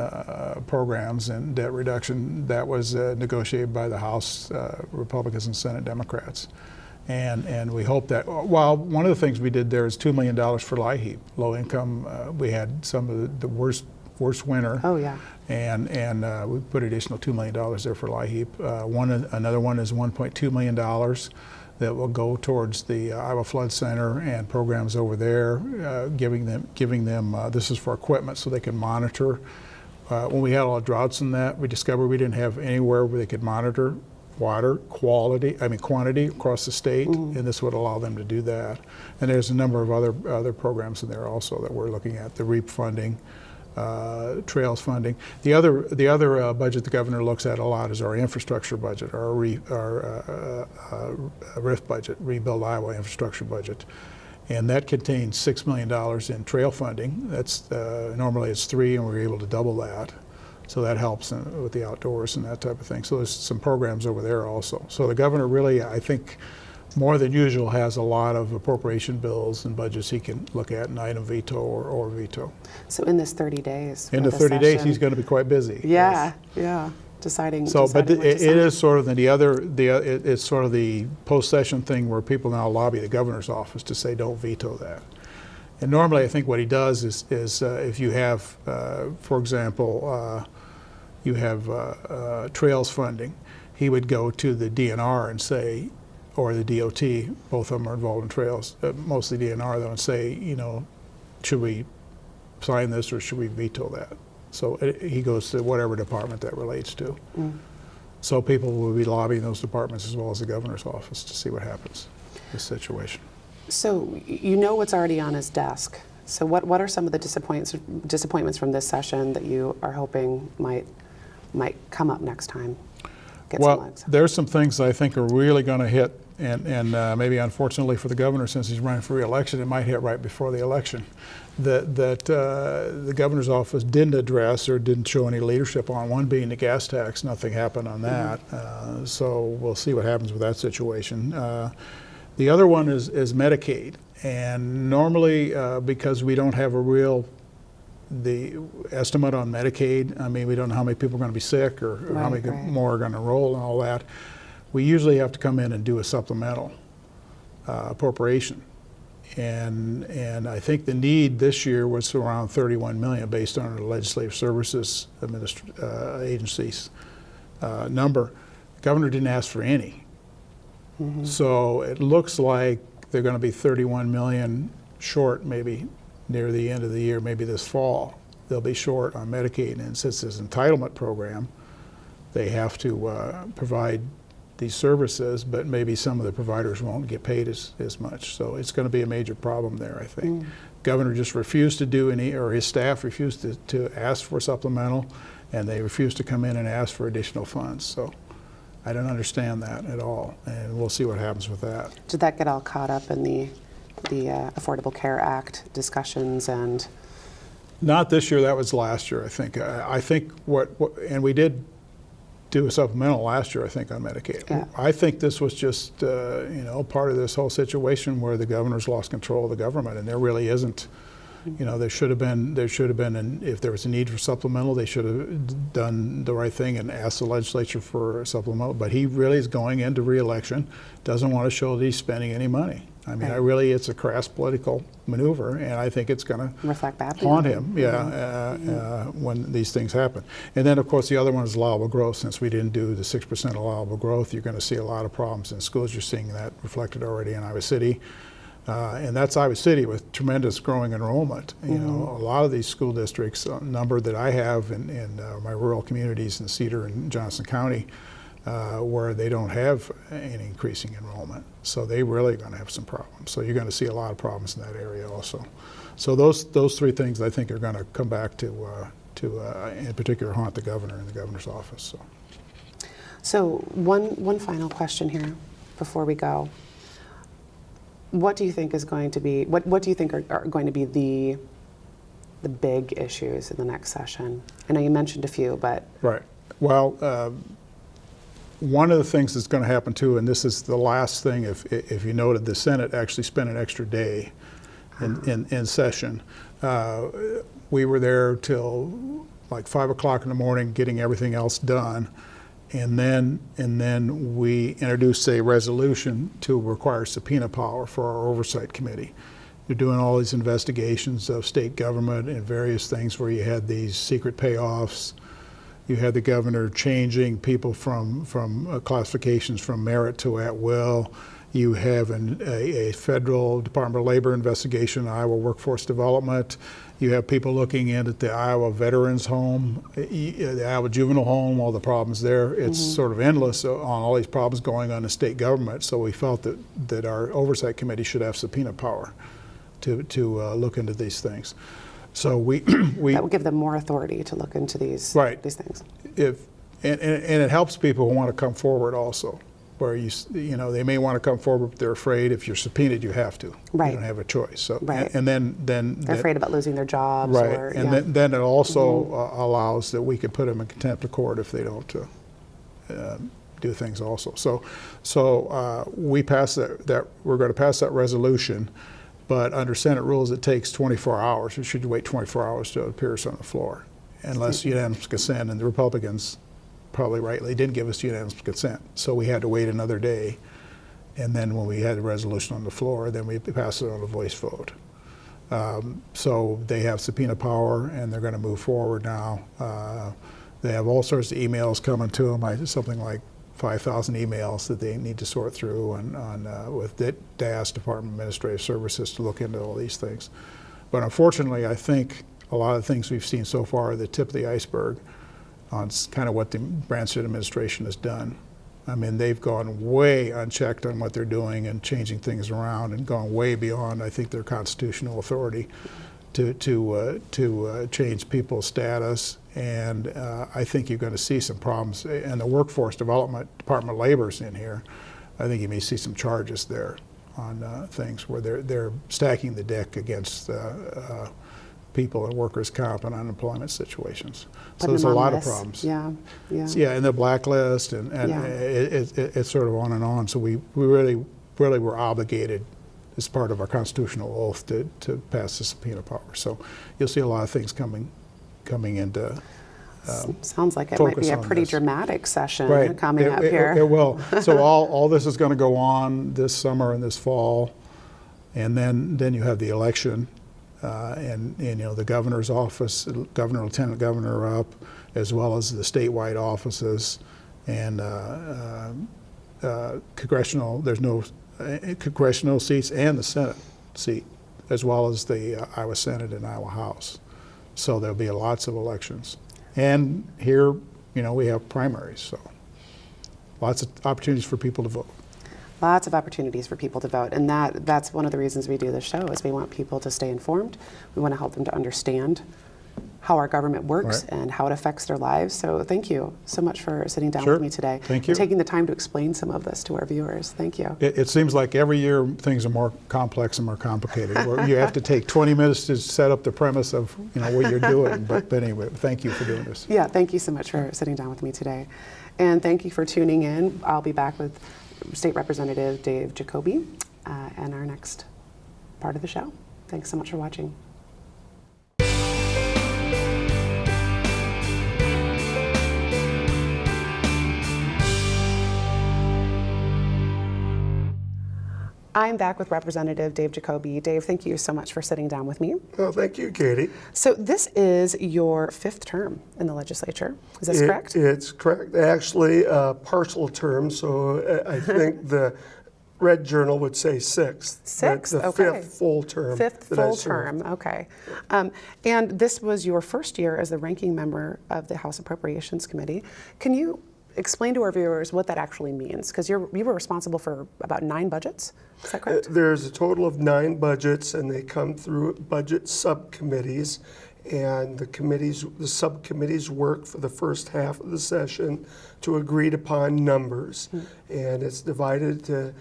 S2: programs and debt reduction, that was negotiated by the House Republicans and Senate Democrats. And we hope that, well, one of the things we did there is $2 million for LIHEAP, low income. We had some of the worst winter.
S1: Oh, yeah.
S2: And we put additional $2 million there for LIHEAP. Another one is $1.2 million that will go towards the Iowa Flood Center and programs over there, giving them this is for equipment so they can monitor. When we had all the droughts in that, we discovered we didn't have anywhere where they could monitor water quantity across the state, and this would allow them to do that. And there's a number of other programs in there also that we're looking at, the REAP funding, trails funding. The other budget the governor looks at a lot is our infrastructure budget, our RIF budget, Rebuild Iowa Infrastructure Budget. And that contains $6 million in trail funding. That's normally it's $3 million, and we're able to double that. So that helps with the outdoors and that type of thing. So there's some programs over there also. So the governor really, I think, more than usual, has a lot of appropriation bills and budgets he can look at and item veto or veto.
S1: So in this 30 days?
S2: In the 30 days, he's going to be quite busy.
S1: Yeah,
S2: yes.
S1: Yeah. Deciding.
S2: So, but it is sort of it's sort of the post-session thing where people now lobby the governor's office to say don't veto that. And normally, I think what he does is if you have, for example, you have trails funding, he would go to the DNR and say, or the DOT, both of them are involved in trails, mostly DNR though, and say, should we sign this or should we veto that? So he goes to whatever department that relates to. So people will be lobbying those departments as well as the governor's office to see what happens in this situation.
S1: So you know what's already on his desk. So what are some of the disappointments from this session that you are hoping might come up next time?
S2: Well, there's some things that I think are really going to hit, and maybe unfortunately for the governor, since he's running for re-election, it might hit right before the election, that the governor's office didn't address or didn't show any leadership on. One being the gas tax, nothing happened on that. So we'll see what happens with that situation. The other one is Medicaid, and normally because we don't have the estimate on Medicaid, I mean, we don't know how many people are going to be sick or how many more are going to enroll and all that. We usually have to come in and do a supplemental appropriation. And I think the need this year was around $31 million based on the Legislative Services Agency's number. The governor didn't ask for any. So it looks like they're going to be $31 million short maybe near the end of the year, maybe this fall. They'll be short on Medicaid, and since it's an entitlement program, they have to provide these services, but maybe some of the providers won't get paid as much. So it's going to be a major problem there, I think. Governor just refused to do any, or his staff refused to ask for supplemental, and they refused to come in and ask for additional funds. So I don't understand that at all, and we'll see what happens with that.
S1: Did that get all caught up in the Affordable Care Act discussions and?
S2: Not this year. That was last year, I think. I think and we did do a supplemental last year, I think, on Medicaid.
S1: Yeah.
S2: I think this was just part of this whole situation where the governor's lost control of the government, and there really isn't. There should have been, and if there was a need for supplemental, they should have done the right thing and asked the legislature for supplemental. But he really is going into re-election, doesn't want to show that he's spending any money. I mean,
S1: Right.
S2: it's a crass political maneuver, and I think it's going to
S1: Reflect badly
S2: haunt
S1: on
S2: him, when these things happen. And then, of course, the other one is allowable growth. Since we didn't do the 6% allowable growth, you're going to see a lot of problems in schools. You're seeing that reflected already in Iowa City. And that's Iowa City with tremendous growing enrollment. You know, a lot of these school districts, a number that I have in my rural communities in Cedar and Johnson County, where they don't have any increasing enrollment. So they really are going to have some problems. So you're going to see a lot of problems in that area also. So those three things I think are going to come back to in particular haunt the governor and the governor's office.
S1: So one final question here before we go. What do you think is going to be, what do you think are going to be the big issues in the next session? I know you mentioned a few, but.
S2: Right. Well, one of the things that's going to happen too, and this is the last thing, if you noted, the Senate actually spent an extra day in session. We were there till like 5 o'clock in the morning getting everything else done. And then we introduced a resolution to require subpoena power for our oversight committee. You're doing all these investigations of state government and various things where you had these secret payoffs. You had the governor changing people from classifications from merit to at will. You have a federal Department of Labor investigation, Iowa Workforce Development. You have people looking in at the Iowa Veterans Home, the Iowa Juvenile Home, all the problems there. It's sort of endless on all these problems going on in state government. So we felt that our oversight committee should have subpoena power to look into these things. So we
S1: that will give them more authority to look into these things.
S2: And it helps people who want to come forward also. Where you know they may want to come forward, but they're afraid if you're subpoenaed, you have to.
S1: Right.
S2: You don't have a choice. So
S1: right.
S2: and then
S1: they're afraid about losing their jobs.
S2: Right.
S1: Or,
S2: And then it also allows that we could put them in contempt of court if they don't do things also. So we passed that we're going to pass that resolution, but under Senate rules it takes 24 hours. Or should you wait 24 hours to appear on the floor, unless unanimous consent, and the Republicans probably rightly didn't give us unanimous consent. So we had to wait another day. And then when we had the resolution on the floor, then we passed it on a voice vote. So they have subpoena power and they're going to move forward now. They have all sorts of emails coming to them, something like 5,000 emails that they need to sort through with DAS, Department of Administrative Services, to look into all these things. But unfortunately, I think a lot of the things we've seen so far are the tip of the iceberg on kind of what the Branstad administration has done. I mean, they've gone way unchecked on what they're doing and changing things around, and gone way beyond, I think, their constitutional authority to change people's status. And I think you're going to see some problems. And the Workforce Development, Department of Labor's in here. I think you may see some charges there on things where they're stacking the deck against people in workers' comp and unemployment situations. So there's a lot of problems.
S1: Yeah.
S2: And the blacklist, and it's sort of on and on. So we really were obligated as part of our constitutional oath to pass the subpoena power. So you'll see a lot of things coming into
S1: sounds like it might be a pretty dramatic session coming up here.
S2: It will. So all this is going to go on this summer and this fall, and then you have the election. And you know, the governor's office, governor, lieutenant governor up, as well as the statewide offices, and congressional. There's no congressional seats and the Senate seat, as well as the Iowa Senate and Iowa House. So there'll be lots of elections. And here, you know, we have primaries, so lots of opportunities for people to vote.
S1: Lots of opportunities for people to vote, and that's one of the reasons we do this show, is we want people to stay informed. We want to help them to understand how our government works and how it affects their lives. So thank you so much for sitting down with me today.
S2: Thank you.
S1: And taking the time to explain some of this to our viewers. Thank you.
S2: It seems like every year things are more complex and more complicated. Where you have to take 20 minutes to set up the premise of what you're doing. But anyway, thank you for doing this.
S1: Yeah, thank you so much for sitting down with me today. And thank you for tuning in. I'll be back with State Representative Dave Jacoby and our next part of the show. Thanks so much for watching. I'm back with Representative Dave Jacoby. Dave, thank you so much for sitting down with me.
S3: Oh, thank you, Katie.
S1: So this is your 5th term in the legislature. Is this correct?
S3: It's correct. Actually, partial term, so I think the Red Journal would say 6th.
S1: Sixth,
S3: the
S1: okay.
S3: 5th full term.
S1: 5th
S3: that I
S1: full
S3: served.
S1: term, okay. And this was your first year as the ranking member of the House Appropriations Committee. Can you explain to our viewers what that actually means? Because you were responsible for about 9 budgets, is that correct?
S3: There's a total of 9 budgets, and they come through budget subcommittees. And the subcommittees work for the first half of the session to agreed upon numbers. And it's divided to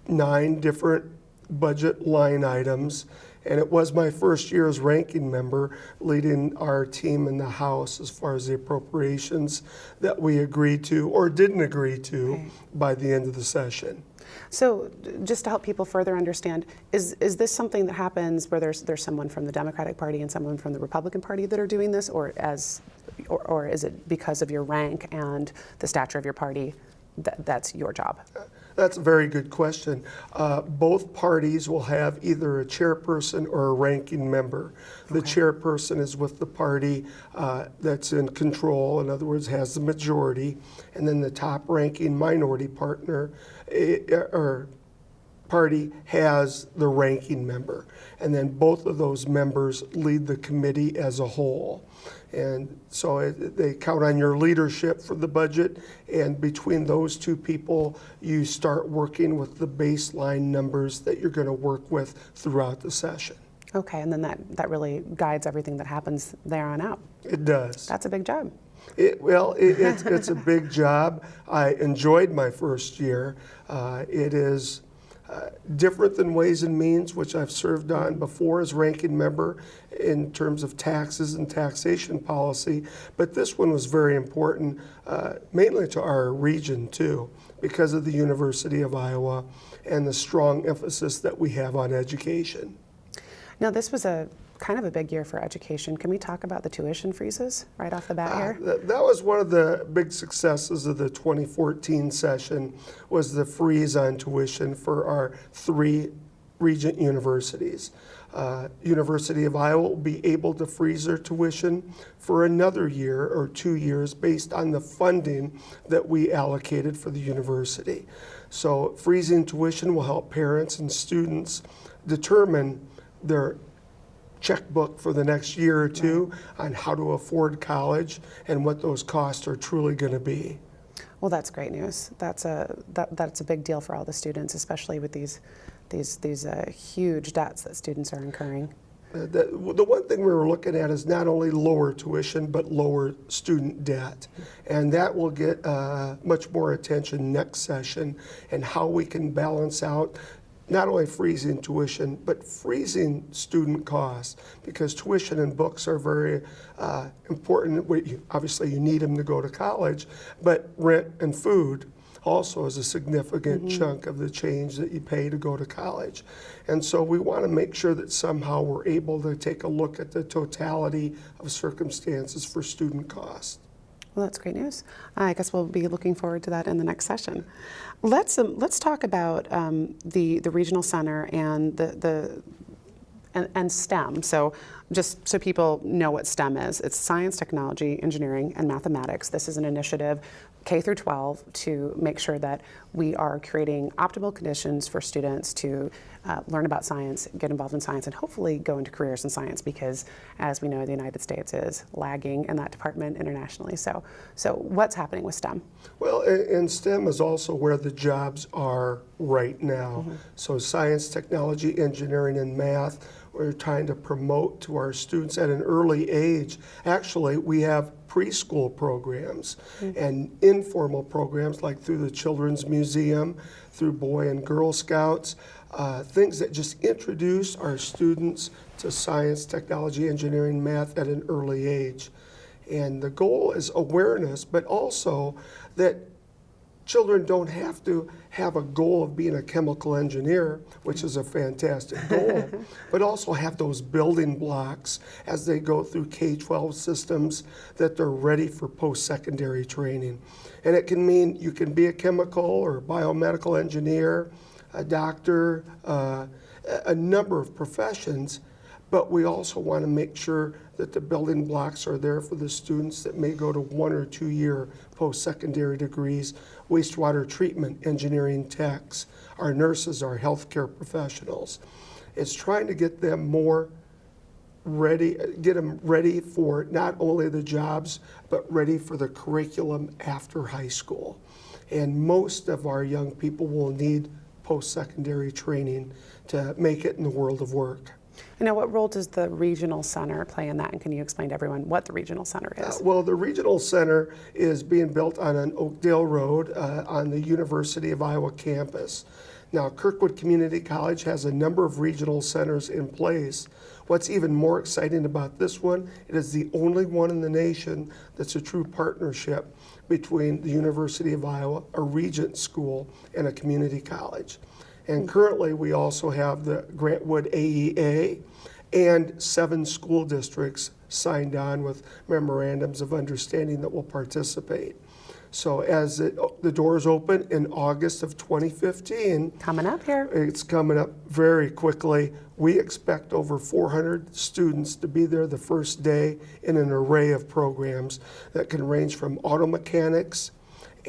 S3: 9 different budget line items. And it was my first year as ranking member leading our team in the House as far as the appropriations that we agreed to or didn't agree to by the end of the session.
S1: So just to help people further understand, is this something that happens where there's someone from the Democratic Party and someone from the Republican Party that are doing this, or is it because of your rank and the stature of your party that's your job?
S3: That's a very good question. Both parties will have either a chairperson or a ranking member. The chairperson is with the party that's in control, in other words, has the majority, and then the top ranking minority partner or party has the ranking member. And then both of those members lead the committee as a whole. And so they count on your leadership for the budget, and between those 2 people, you start working with the baseline numbers that you're going to work with throughout the session.
S1: Okay, and then that really guides everything that happens there on out.
S3: It does.
S1: That's a big job.
S3: It's a big job. I enjoyed my first year. It is different than Ways and Means, which I've served on before as ranking member in terms of taxes and taxation policy. But this one was very important, mainly to our region too, because of the University of Iowa and the strong emphasis that we have on education.
S1: Now, this was a kind of a big year for education. Can we talk about the tuition freezes right off the bat here?
S3: That was one of the big successes of the 2014 session, was the freeze on tuition for our 3 regent universities. University of Iowa will be able to freeze their tuition for another year or 2 years based on the funding that we allocated for the university. So freezing tuition will help parents and students determine their checkbook for the next year or 2 on how to afford college and what those costs are truly going to be.
S1: Well, that's great news. That's a big deal for all the students, especially with these huge debts that students are incurring.
S3: The one thing we were looking at is not only lower tuition, but lower student debt. And that will get much more attention next session, and how we can balance out not only freezing tuition, but freezing student costs, because tuition and books are very important. Obviously, you need them to go to college, but rent and food also is a significant chunk of the change that you pay to go to college. And so we want to make sure that somehow we're able to take a look at the totality of circumstances for student costs.
S1: Well, that's great news. I guess we'll be looking forward to that in the next session. Let's talk about the regional center and and STEM. So just so people know what STEM is, it's science, technology, engineering, and mathematics. This is an initiative K through 12 to make sure that we are creating optimal conditions for students to learn about science, get involved in science, and hopefully go into careers in science, because as we know, the United States is lagging in that department internationally. So what's happening with STEM?
S3: Well, and STEM is also where the jobs are right now. So science, technology, engineering, and math, we're trying to promote to our students at an early age. Actually, we have preschool programs and informal programs like through the Children's Museum, through Boy and Girl Scouts, things that just introduce our students to science, technology, engineering, math at an early age. And the goal is awareness, but also that children don't have to have a goal of being a chemical engineer, which is a fantastic goal, but also have those building blocks as they go through K-12 systems, that they're ready for post-secondary training. And it can mean you can be a chemical or biomedical engineer, a doctor, a number of professions, but we also want to make sure that the building blocks are there for the students that may go to 1 or 2 year post-secondary degrees, wastewater treatment, engineering techs, our nurses, our healthcare professionals. It's trying to get them more ready, get them ready for not only the jobs, but ready for the curriculum after high school. And most of our young people will need post-secondary training to make it in the world of work.
S1: Now, what role does the regional center play in that? And can you explain to everyone what the regional center is?
S3: Well, the regional center is being built on an Oakdale Road on the University of Iowa campus. Now, Kirkwood Community College has a number of regional centers in place. What's even more exciting about this one, it is the only one in the nation that's a true partnership between the University of Iowa, a regent school, and a community college. And currently, we also have the Grantwood AEA and 7 school districts signed on with memorandums of understanding that will participate. So as the doors open in August of 2015,
S1: Coming up here.
S3: it's coming up very quickly. We expect over 400 students to be there the first day in an array of programs that can range from auto mechanics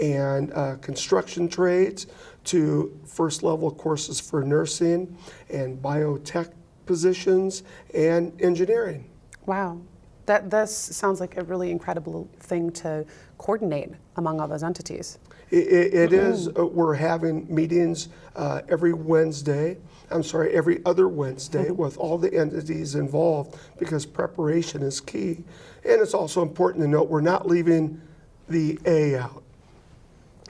S3: and construction trades to first level courses for nursing and biotech positions and engineering.
S1: Wow. This sounds like a really incredible thing to coordinate among all those entities.
S3: It is. We're having meetings every other Wednesday with all the entities involved because preparation is key. And it's also important to note we're not leaving the A out.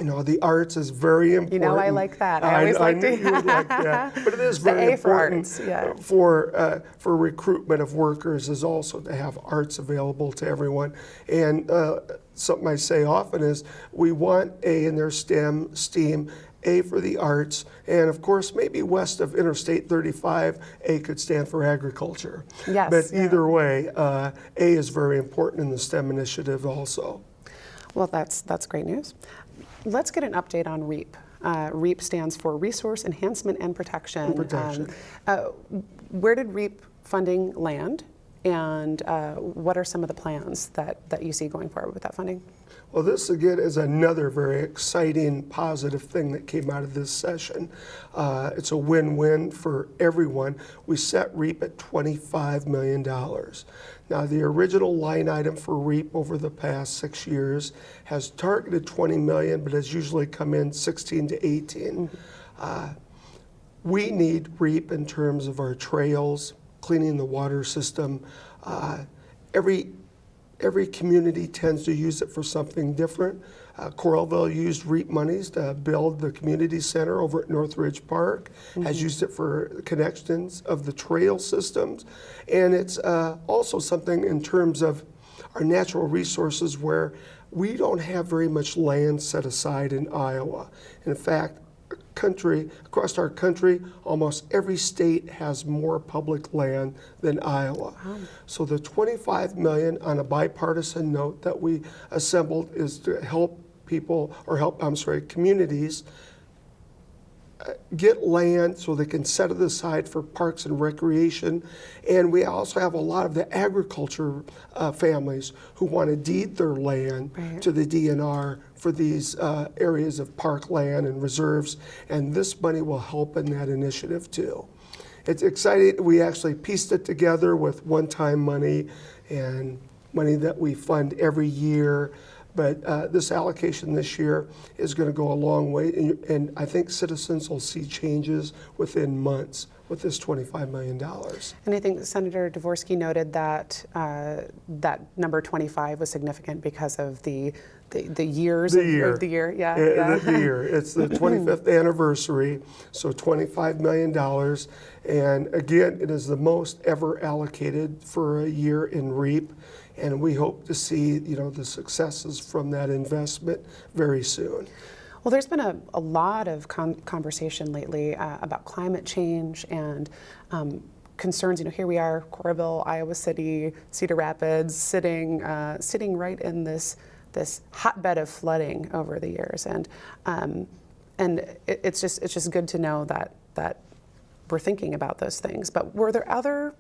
S3: You know, the arts is very important.
S1: You know, I like that. I always like
S3: knew
S1: to.
S3: you would like that. But it is
S1: The
S3: very
S1: A for
S3: important
S1: arts, yeah.
S3: for recruitment of workers is also to have arts available to everyone. And something I say often is we want A in their STEM, STEAM, A for the arts, and of course maybe west of Interstate 35, A could stand for agriculture.
S1: Yes,
S3: But
S1: yeah.
S3: either way, A is very important in the STEM initiative also.
S1: Well, that's great news. Let's get an update on REAP. REAP stands for Resource Enhancement and Protection. Where did REAP funding land, and what are some of the plans that you see going forward with that funding?
S3: Well, this again is another very exciting, positive thing that came out of this session. It's a win-win for everyone. We set REAP at $25 million. Now, the original line item for REAP over the past 6 years has targeted $20 million, but has usually come in 16 to 18. We need REAP in terms of our trails, cleaning the water system. Every community tends to use it for something different. Coralville used REAP monies to build the community center over at Northridge Park, has used it for connections of the trail systems. And it's also something in terms of our natural resources where we don't have very much land set aside in Iowa. In fact, across our country, almost every state has more public land than Iowa. Wow. So the $25 million on a bipartisan note that we assembled is to help communities get land so they can set it aside for parks and recreation. And we also have a lot of the agriculture families who want to deed their land to the DNR for these areas of parkland and reserves. And this money will help in that initiative too. It's exciting. We actually pieced it together with one-time money and money that we fund every year. But this allocation this year is going to go a long way, and I think citizens will see changes within months with this $25 million.
S1: And I think Senator Dvorsky noted that that number 25 was significant because of the years of the year. Yeah.
S3: The year. It's the 25th anniversary, so $25 million. And again, it is the most ever allocated for a year in REAP. And we hope to see, the successes from that investment very soon.
S1: Well, there's been a lot of conversation lately about climate change and concerns. Here we are, Coralville, Iowa City, Cedar Rapids, sitting right in this hotbed of flooding over the years. And And it's just good to know that we're thinking about those things. But were there other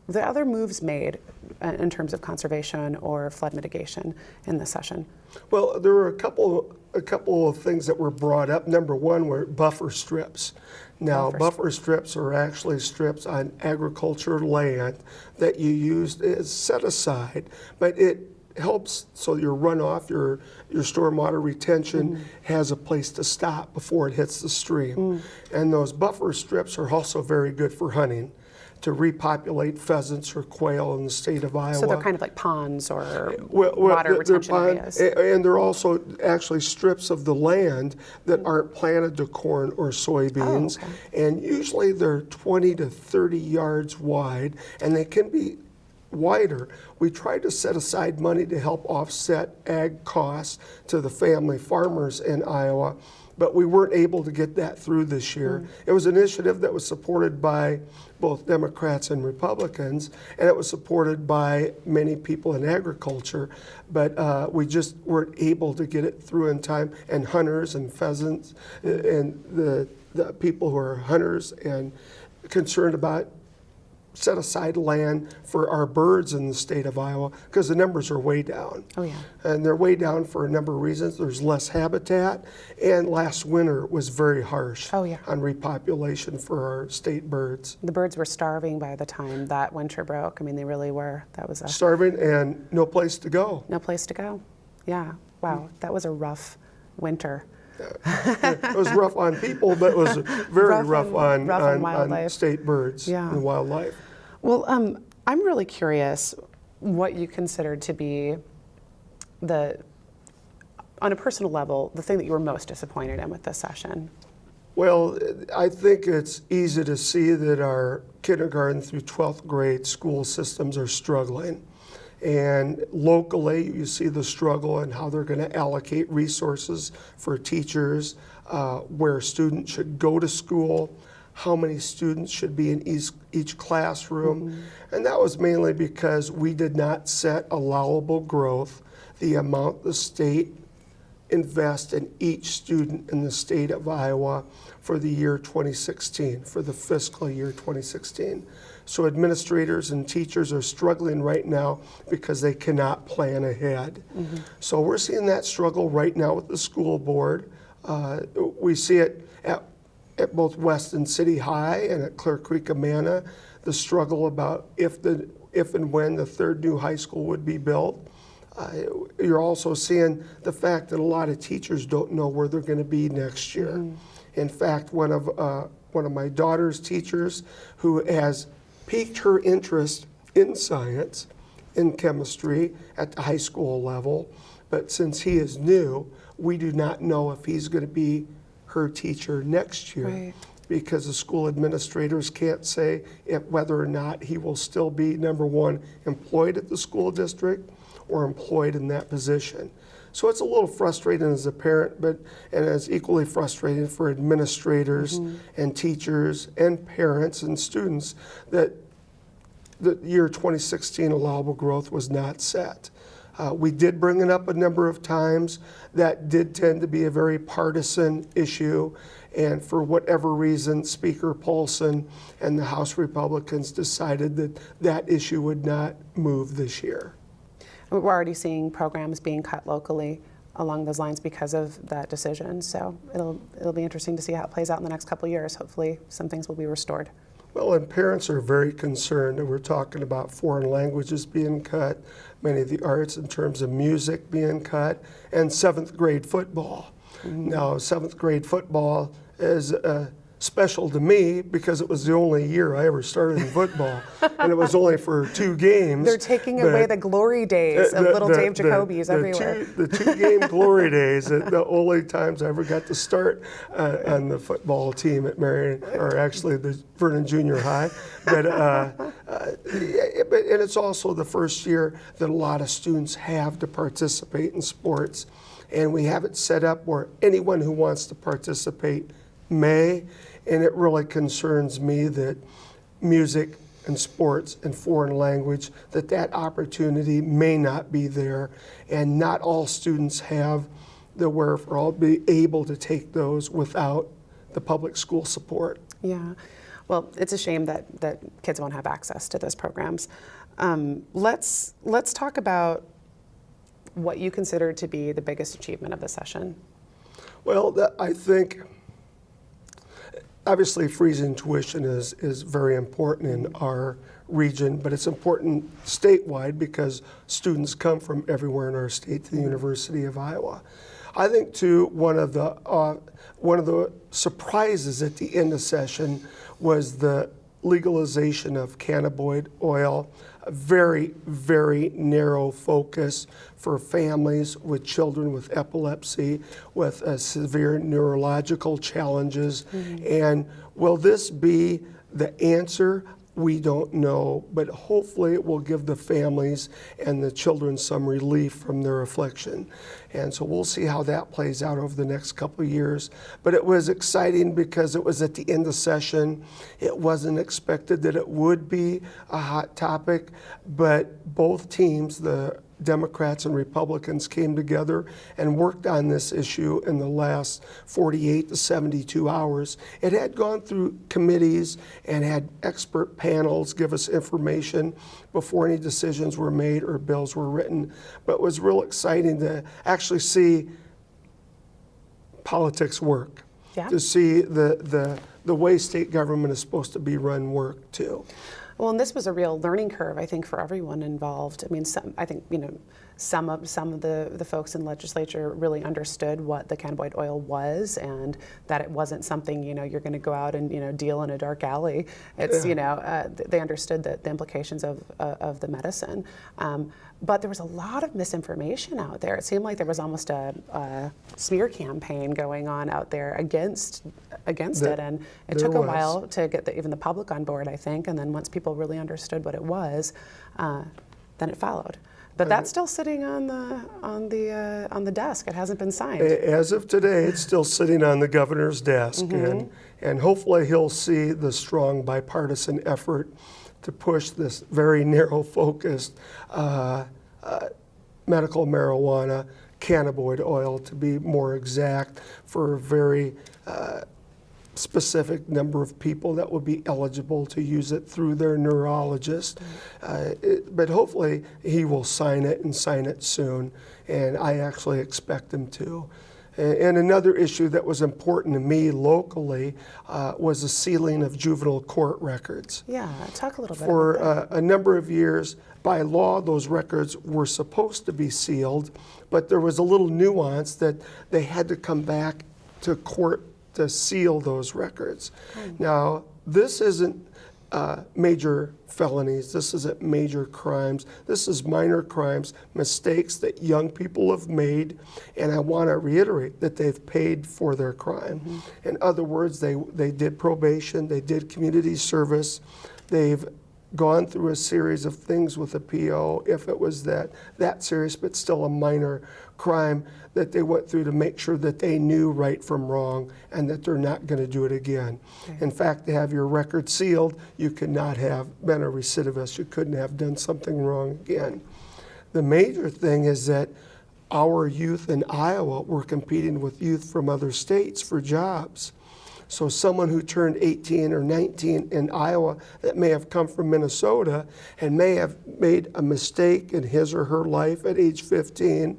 S1: moves made in terms of conservation or flood mitigation in this session?
S3: Well, there were a couple of things that were brought up. Number one were buffer strips. Now, buffer strips are actually strips on agriculture land that you use as set aside, but it helps so your runoff, your stormwater retention has a place to stop before it hits the stream. And those buffer strips are also very good for hunting, to repopulate pheasants or quail in the state of Iowa.
S1: So they're kind of like ponds or water retention areas.
S3: And they're also actually strips of the land that aren't planted to corn or soybeans.
S1: Oh, okay.
S3: And usually they're 20 to 30 yards wide, and they can be wider. We tried to set aside money to help offset ag costs to the family farmers in Iowa, but we weren't able to get that through this year. It was an initiative that was supported by both Democrats and Republicans, and it was supported by many people in agriculture, but we just weren't able to get it through in time. And hunters and pheasants and the people who are hunters and concerned about set aside land for our birds in the state of Iowa, because the numbers are way down.
S1: Oh, yeah.
S3: And they're way down for a number of reasons. There's less habitat, and last winter was very harsh
S1: Oh, yeah.
S3: on repopulation for our state birds.
S1: The birds were starving by the time that winter broke. I mean, they really were. That was
S3: Starving and no place to go.
S1: no place to go. Yeah. Wow. That was a rough winter.
S3: It was rough on people, but it was very rough on
S1: wildlife.
S3: state birds and wildlife.
S1: Well, I'm really curious what you considered to be on a personal level, the thing that you were most disappointed in with this session.
S3: Well, I think it's easy to see that our kindergarten through 12th grade school systems are struggling. And locally, you see the struggle and how they're going to allocate resources for teachers, where students should go to school, how many students should be in each classroom. And that was mainly because we did not set allowable growth, the amount the state invest in each student in the state of Iowa for the year 2016, for the fiscal year 2016. So administrators and teachers are struggling right now because they cannot plan ahead. So we're seeing that struggle right now with the school board. We see it at both Weston City High and at Clear Creek Amana, the struggle about if and when the third new high school would be built. You're also seeing the fact that a lot of teachers don't know where they're going to be next year. In fact, one of my daughter's teachers, who has piqued her interest in science, in chemistry at the high school level, but since he is new, we do not know if he's going to be her teacher next year.
S1: Right.
S3: Because the school administrators can't say whether or not he will still be, number one, employed at the school district or employed in that position. So it's a little frustrating as a parent, and it's equally frustrating for administrators and teachers and parents and students that the year 2016 allowable growth was not set. We did bring it up a number of times. That did tend to be a very partisan issue, and for whatever reason, Speaker Paulson and the House Republicans decided that that issue would not move this year.
S1: We're already seeing programs being cut locally along those lines because of that decision. So it'll be interesting to see how it plays out in the next couple of years. Hopefully some things will be restored.
S3: Well, and parents are very concerned, and we're talking about foreign languages being cut, many of the arts in terms of music being cut, and 7th grade football. Now, 7th grade football is special to me because it was the only year I ever started in football, and it was only for 2 games.
S1: They're taking away the glory days of little Dave Jacoby's everywhere.
S3: The 2-game glory days, the only times I ever got to start on the football team at Marion, or actually the Vernon Junior High. And it's also the first year that a lot of students have to participate in sports, and we have it set up where anyone who wants to participate may. And it really concerns me that music and sports and foreign language, that opportunity may not be there, and not all students have the wherewithal be able to take those without the public school support.
S1: Yeah. Well, it's a shame that kids won't have access to those programs. Let's talk about what you consider to be the biggest achievement of the session.
S3: Well, I think obviously freezing tuition is very important in our region, but it's important statewide because students come from everywhere in our state to the University of Iowa. I think too, one of the surprises at the end of session was the legalization of cannabis oil, a very, very narrow focus for families with children with epilepsy, with severe neurological challenges. And will this be the answer? We don't know, but hopefully it will give the families and the children some relief from their affliction. And so we'll see how that plays out over the next couple of years. But it was exciting because it was at the end of session. It wasn't expected that it would be a hot topic, but both teams, the Democrats and Republicans, came together and worked on this issue in the last 48 to 72 hours. It had gone through committees and had expert panels give us information before any decisions were made or bills were written. But it was real exciting to actually see politics work,
S1: Yeah.
S3: to see the way state government is supposed to be run work too.
S1: Well, and this was a real learning curve, I think, for everyone involved. I mean, I think some of the folks in the legislature really understood what the cannabis oil was, and that it wasn't something you're going to go out and deal in a dark alley. It's they understood the implications of the medicine. But there was a lot of misinformation out there. It seemed like there was almost a smear campaign going on out there against it, and it took a while to get even the public on board, I think. And then once people really understood what it was, then it followed. But that's still sitting on the desk. It hasn't been signed.
S3: As of today, it's still sitting on the governor's desk, and hopefully he'll see the strong bipartisan effort to push this very narrow-focused medical marijuana, cannabis oil, to be more exact, for a very specific number of people that would be eligible to use it through their neurologist. But hopefully he will sign it and sign it soon, and I actually expect him to. And another issue that was important to me locally was the sealing of juvenile court records.
S1: Yeah, talk a little bit
S3: For
S1: about that.
S3: a number of years, by law, those records were supposed to be sealed, but there was a little nuance that they had to come back to court to seal those records. Now, this isn't major felonies, this isn't major crimes, this is minor crimes, mistakes that young people have made, and I want to reiterate that they've paid for their crime. In other words, they did probation, they did community service, they've gone through a series of things with a PO, if it was that serious but still a minor crime, that they went through to make sure that they knew right from wrong and that they're not going to do it again. In fact, to have your record sealed, you could not have been a recidivist. You couldn't have done something wrong again. The major thing is that our youth in Iowa were competing with youth from other states for jobs. So someone who turned 18 or 19 in Iowa that may have come from Minnesota and may have made a mistake in his or her life at age 15,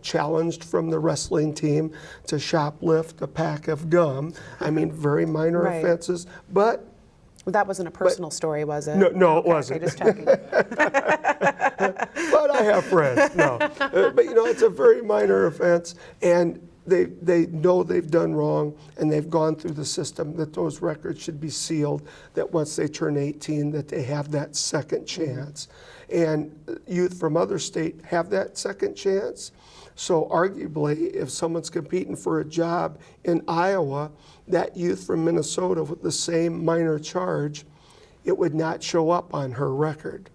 S3: challenged from the wrestling team to shoplift a pack of gum. I mean, very minor offenses, but
S1: That wasn't a personal story, was it?
S3: No, it wasn't.
S1: Okay, just checking.
S3: But I have friends, no. But it's a very minor offense, and they know they've done wrong, and they've gone through the system, that those records should be sealed, that once they turn 18, that they have that second chance. And youth from other states have that second chance. So arguably, if someone's competing for a job in Iowa, that youth from Minnesota with the same minor charge, it would not show up on her record.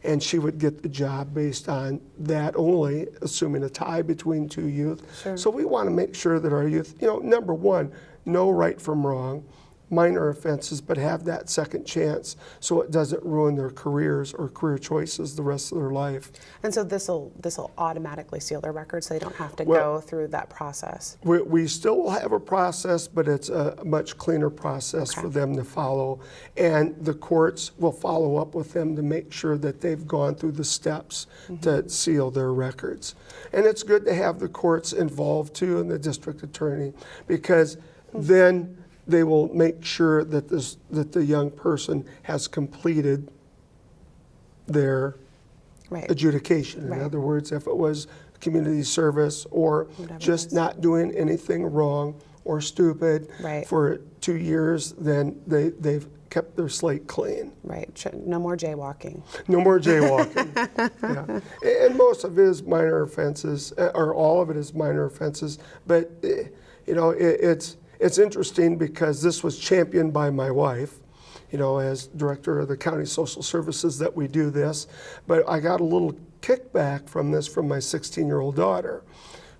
S3: And she would get the job based on that only, assuming a tie between two youth.
S1: Sure.
S3: So we want to make sure that our youth, number one, know right from wrong, minor offenses, but have that second chance so it doesn't ruin their careers or career choices the rest of their life.
S1: And so this will automatically seal their record, so they don't have to
S3: Well,
S1: go through that process.
S3: We still will have a process, but it's a much cleaner process for them to follow. And the courts will follow up with them to make sure that they've gone through the steps to seal their records. And it's good to have the courts involved too, and the district attorney, because then they will make sure that that the young person has completed their adjudication. In other words, if it was community service or
S1: whatever
S3: just not doing anything wrong or stupid for 2 years, then they've kept their slate clean.
S1: Right. No more jaywalking.
S3: No more jaywalking. Yeah. And most of it is minor offenses, or all of it is minor offenses. But you know, it's interesting because this was championed by my wife, you know, as director of the county social services, that we do this. But I got a little kickback from this from my 16-year-old daughter,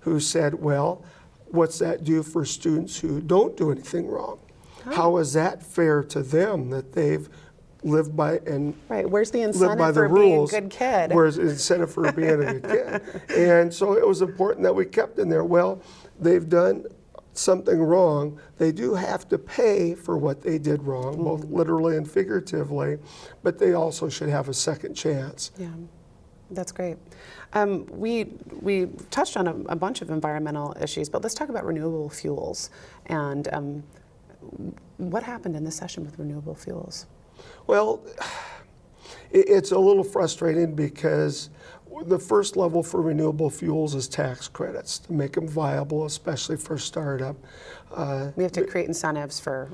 S3: who said, well, what's that do for students who don't do anything wrong? How is that fair to them that they've lived by and
S1: where's the
S3: live by
S1: incentive
S3: the
S1: for
S3: rules?
S1: being a good kid?
S3: Where's the incentive for being a good kid? And so it was important that we kept in there, well, they've done something wrong. They do have to pay for what they did wrong, both literally and figuratively, but they also should have a second chance.
S1: Yeah, that's great. We touched on a bunch of environmental issues, but let's talk about renewable fuels. And what happened in this session with renewable fuels?
S3: Well, it's a little frustrating because the first level for renewable fuels is tax credits to make them viable, especially for startup.
S1: We have to create incentives for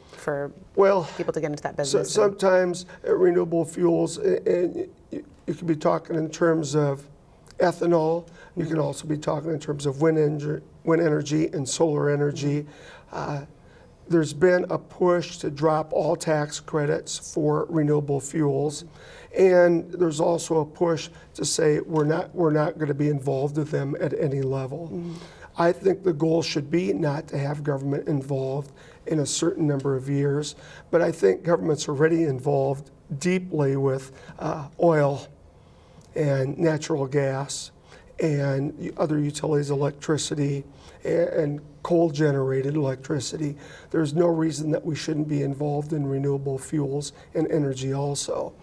S1: people to get into that business.
S3: Sometimes renewable fuels, and you could be talking in terms of ethanol. You can also be talking in terms of wind energy and solar energy. There's been a push to drop all tax credits for renewable fuels, and there's also a push to say we're not going to be involved with them at any level. I think the goal should be not to have government involved in a certain number of years, but I think government's already involved deeply with oil and natural gas and other utilities, electricity, and coal-generated electricity. There's no reason that we shouldn't be involved in renewable fuels and energy also.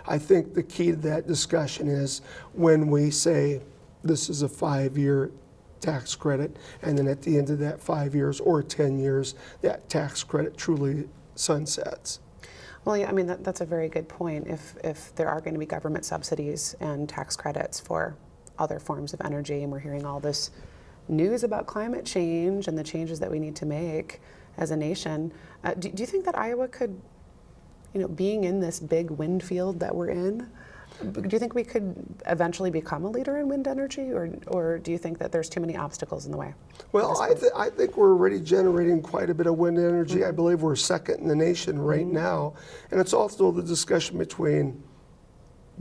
S3: I think the key to that discussion is when we say this is a 5-year tax credit, and then at the end of that 5 years or 10 years, that tax credit truly sunsets.
S1: Well, yeah, I mean, that's a very good point. If there are going to be government subsidies and tax credits for other forms of energy, and we're hearing all this news about climate change and the changes that we need to make as a nation, do you think that Iowa could, you know, being in this big wind field that we're in, do you think we could eventually become a leader in wind energy, or do you think that there's too many obstacles in the way?
S3: Well, I think we're already generating quite a bit of wind energy. I believe we're second in the nation right now. And it's also the discussion between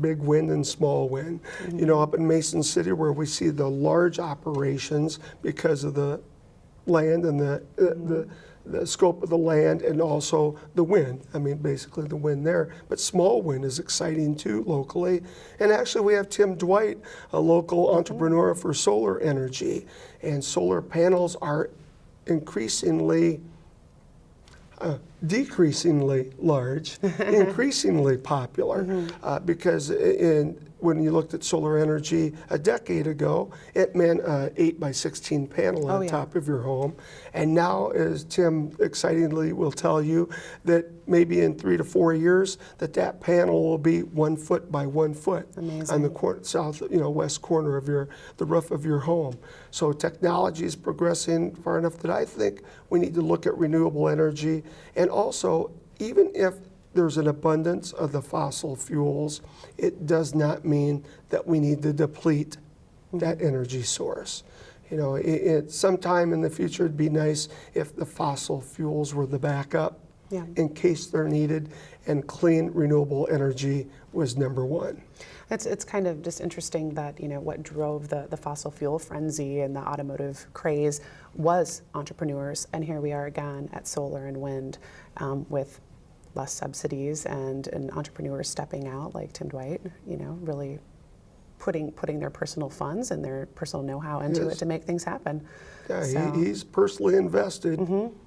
S3: big wind and small wind. You know, up in Mason City where we see the large operations because of the land and the scope of the land and also the wind. I mean, basically the wind there. But small wind is exciting too locally. And actually we have Tim Dwight, a local entrepreneur for solar energy. And solar panels are increasingly decreasingly large, increasingly popular, because when you looked at solar energy a decade ago, it meant an 8x16 panel on top of your home. And now, as Tim excitingly will tell you, that maybe in 3 to 4 years, that panel will be 1 foot by 1 foot.
S1: Amazing.
S3: On the west corner of the roof of your home. So technology is progressing far enough that I think we need to look at renewable energy. And also, even if there's an abundance of the fossil fuels, it does not mean that we need to deplete that energy source. You know, sometime in the future, it'd be nice if the fossil fuels were the backup in case they're needed, and clean renewable energy was number one.
S1: It's kind of just interesting that, you know, what drove the fossil fuel frenzy and the automotive craze was entrepreneurs, and here we are again at solar and wind with less subsidies and entrepreneurs stepping out like Tim Dwight, you know, really putting their personal funds and their personal know-how into it to make things happen.
S3: Yeah,
S1: So,
S3: he's personally invested.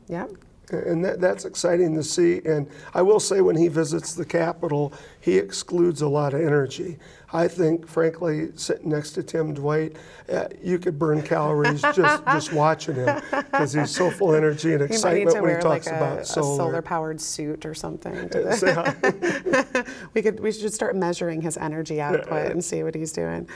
S1: yeah.
S3: And that's exciting to see. And I will say, when he visits the Capitol, he excludes a lot of energy. I think, frankly, sitting next to Tim Dwight, you could burn calories just watching him, because he's so full of energy and
S1: He might need
S3: excitement
S1: to
S3: when
S1: wear
S3: he talks
S1: like
S3: about
S1: a
S3: solar.
S1: solar-powered suit or something.
S3: Yeah.
S1: We should start measuring his energy output and see what he's doing.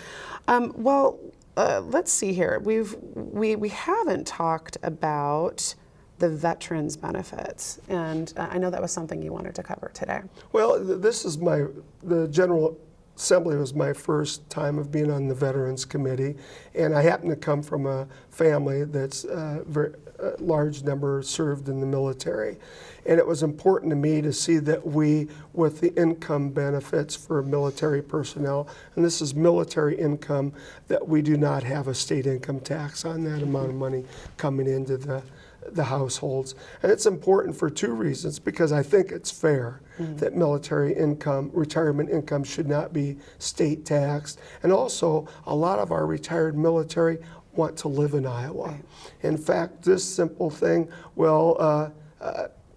S1: Let's see here. We haven't talked about the veterans benefits, and I know that was something you wanted to cover today.
S3: Well, this is the General Assembly was my first time of being on the Veterans Committee, and I happen to come from a family that's a large number served in the military. And it was important to me to see that we, with the income benefits for military personnel, and this is military income, that we do not have a state income tax on that amount of money coming into the households. And it's important for two reasons, because I think it's fair that military income, retirement income, should not be state taxed. And also, a lot of our retired military want to live in Iowa.
S1: Right.
S3: In fact, this simple thing will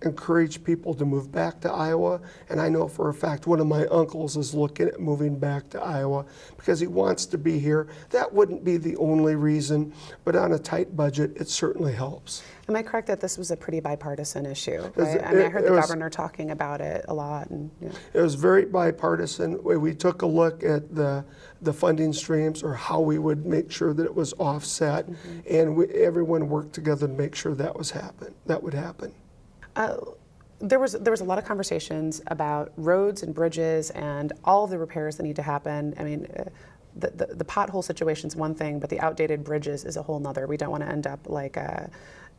S3: encourage people to move back to Iowa. And I know for a fact one of my uncles is looking at moving back to Iowa because he wants to be here. That wouldn't be the only reason, but on a tight budget, it certainly helps.
S1: Am I correct that this was a pretty bipartisan issue?
S3: was-
S1: Right? I mean, I heard
S3: it
S1: the
S3: was-
S1: governor talking about it a lot. And, yeah.
S3: It was very bipartisan. We took a look at the funding streams, or how we would make sure that it was offset, and everyone worked together to make sure that would happen.
S1: There was a lot of conversations about roads and bridges and all of the repairs that need to happen. I mean, the pothole situation is one thing, but the outdated bridges is a whole nother. We don't want to end up like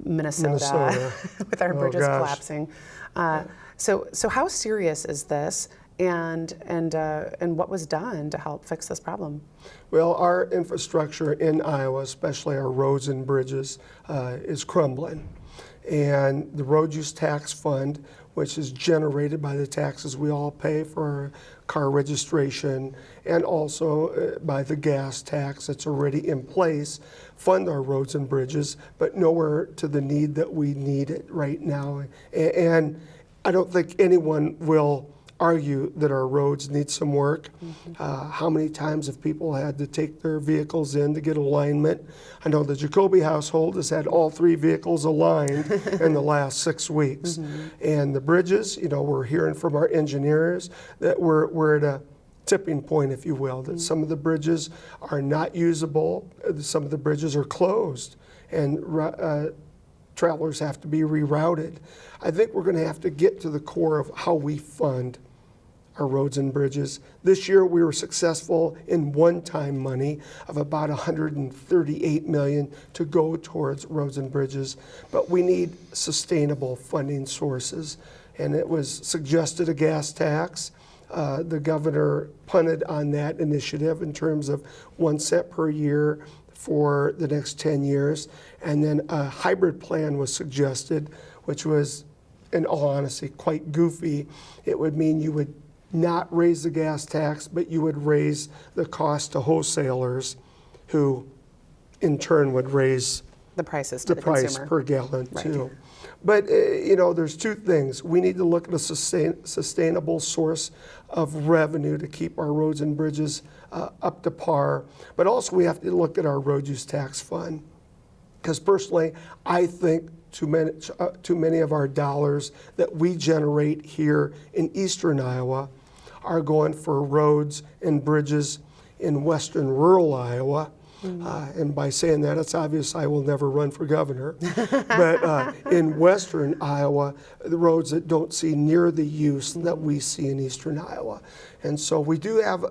S1: Minnesota with our bridges collapsing. So how serious is this, and what was done to help fix this problem?
S3: Well, our infrastructure in Iowa, especially our roads and bridges, is crumbling. And the road use tax fund, which is generated by the taxes we all pay for our car registration, and also by the gas tax that's already in place, fund our roads and bridges, but nowhere to the need that we need it right now. And I don't think anyone will argue that our roads need some work. How many times have people had to take their vehicles in to get alignment? I know the Jacoby household has had all 3 vehicles aligned in the last 6 weeks. And the bridges, you know, we're hearing from our engineers that we're at a tipping point, if you will, that some of the bridges are not usable, some of the bridges are closed, and travelers have to be rerouted. I think we're going to have to get to the core of how we fund our roads and bridges. This year we were successful in one-time money of about $138 million to go towards roads and bridges, but we need sustainable funding sources. And it was suggested a gas tax. The governor punted on that initiative in terms of 1 cent per year for the next 10 years. And then a hybrid plan was suggested, which was, in all honesty, quite goofy. It would mean you would not raise the gas tax, but you would raise the cost to wholesalers, who in turn would raise
S1: The prices to the
S3: price
S1: consumer.
S3: per gallon
S1: Right.
S3: too. But you know, there's 2 things. We need to look at a sustainable source of revenue to keep our roads and bridges up to par. But also we have to look at our road use tax fund. Because personally, I think too many of our dollars that we generate here in eastern Iowa are going for roads and bridges in western rural Iowa. And by saying that, it's obvious I will never run for governor. But in western Iowa, the roads that don't see near the use that we see in eastern Iowa. And so we do have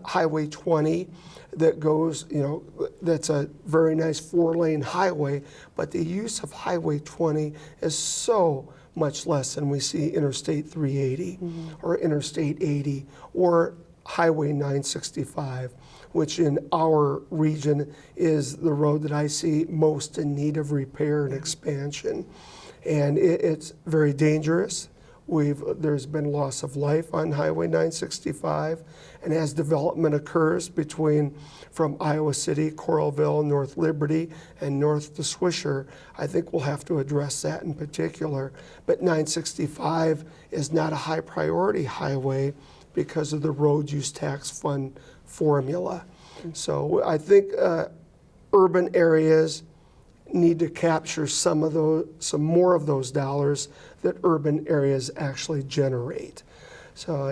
S3: Highway 20 that goes, you know, that's a very nice 4-lane highway, but the use of Highway 20 is so much less than we see Interstate 380 or Interstate 80 or Highway 965, which in our region is the road that I see most in need of repair and expansion. And it's very dangerous. There's been loss of life on Highway 965, and as development occurs from Iowa City, Coralville, North Liberty, and north to Swisher, I think we'll have to address that in particular. But 965 is not a high priority highway because of the road use tax fund formula. So I think urban areas need to capture some more of those dollars that urban areas actually generate. So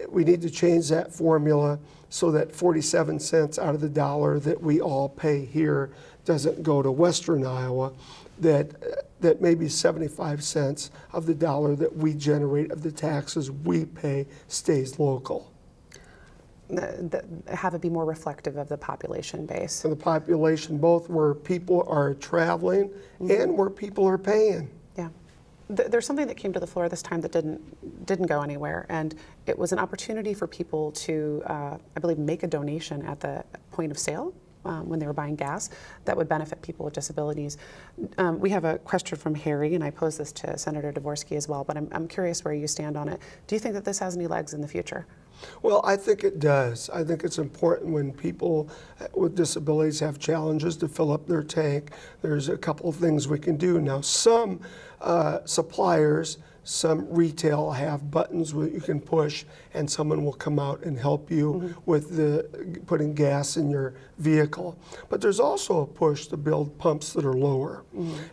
S3: we need to change that formula so that 47 cents out of the dollar that we all pay here doesn't go to Western Iowa, that maybe 75 cents of the dollar that we generate of the taxes we pay stays local.
S1: Have it be more reflective of the population base.
S3: And the population, both where people are traveling and where people are paying.
S1: Yeah. There's something that came to the floor this time that didn't go anywhere, and it was an opportunity for people to, I believe, make a donation at the point of sale when they were buying gas that would benefit people with disabilities. We have a question from Harry, and I posed this to Senator Dvorsky as well, but I'm curious where you stand on it. Do you think that this has any legs in the future?
S3: Well, I think it does. I think it's important when people with disabilities have challenges to fill up their tank. There's a couple of things we can do. Now, some suppliers, some retail have buttons where you can push and someone will come out and help you with putting gas in your vehicle. But there's also a push to build pumps that are lower.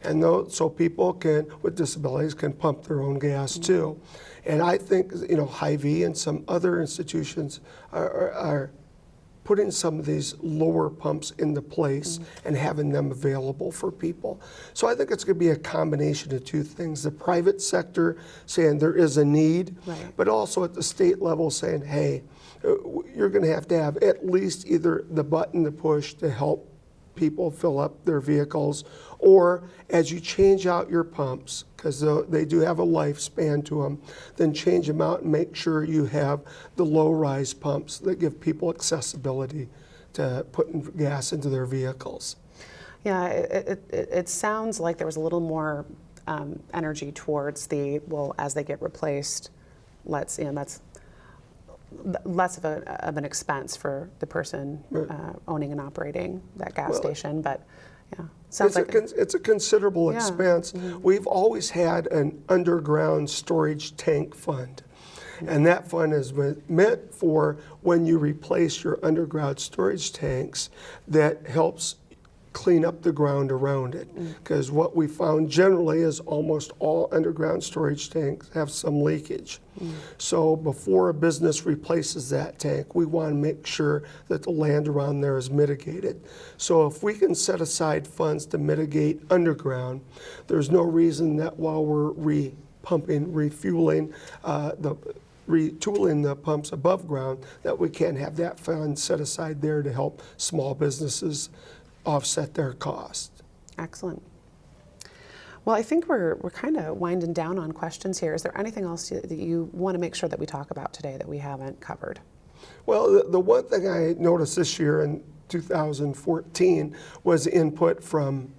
S3: And so people with disabilities can pump their own gas too. And I think, Hy-Vee and some other institutions are putting some of these lower pumps into place and having them available for people. So I think it's going to be a combination of two things. The private sector saying there is a need, but also at the state level saying, hey, you're going to have at least either the button to push to help people fill up their vehicles, or as you change out your pumps, because they do have a lifespan to them, then change them out and make sure you have the low-rise pumps that give people accessibility to putting gas into their vehicles.
S1: Yeah, it sounds like there was a little more energy towards as they get replaced, that's less of an expense for the person owning and operating that gas station, but yeah, sounds
S3: it's a considerable expense. We've always had an underground storage tank fund, and that fund is meant for when you replace your underground storage tanks, that helps clean up the ground around it. Because what we found generally is almost all underground storage tanks have some leakage. So before a business replaces that tank, we want to make sure that the land around there is mitigated. So if we can set aside funds to mitigate underground, there's no reason that while we're retooling the pumps above ground, that we can't have that fund set aside there to help small businesses offset their costs.
S1: Excellent. Well, I think we're kind of winding down on questions here. Is there anything else that you want to make sure that we talk about today that we haven't covered?
S3: Well, the one thing I noticed this year in 2014 was input from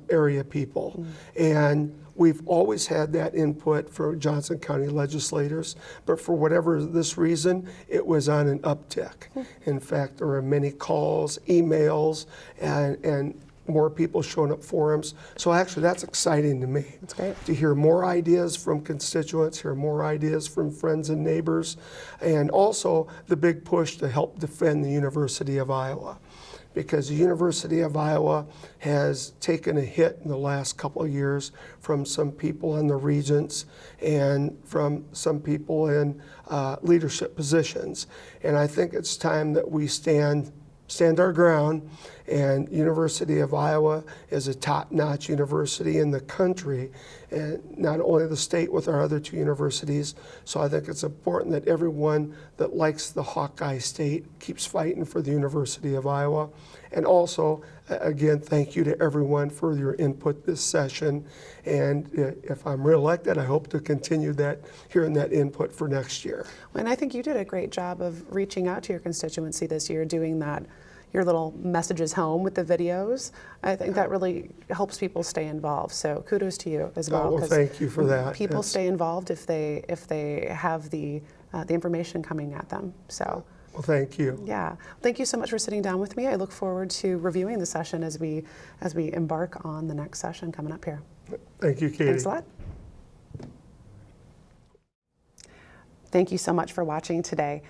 S3: area people. And we've always had that input for Johnson County legislators, but for whatever this reason, it was on an uptick. In fact, there were many calls, emails, and more people showing up forums. So actually, that's exciting to me.
S1: That's great.
S3: To hear more ideas from constituents, hear more ideas from friends and neighbors, and also the big push to help defend the University of Iowa. Because the University of Iowa has taken a hit in the last couple of years from some people in the regents and from some people in leadership positions. And I think it's time that we stand our ground And University of Iowa is a top-notch university in the country, and not only the state with our other two universities. So I think it's important that everyone that likes the Hawkeye State keeps fighting for the University of Iowa. And also, again, thank you to everyone for your input this session. And if I'm reelected, I hope to continue that, hearing that input for next year.
S1: And I think you did a great job of reaching out to your constituency this year, doing that, your little messages home with the videos. I think that really helps people stay involved. So kudos to you as well.
S3: Well, thank you for that.
S1: People stay involved if they have the information coming at them. So.
S3: Well, thank you.
S1: Yeah, thank you so much for sitting down with me. I look forward to reviewing the session as we embark on the next session coming up here.
S3: Thank you, Katie.
S1: Thanks a lot. Thank you so much for watching today.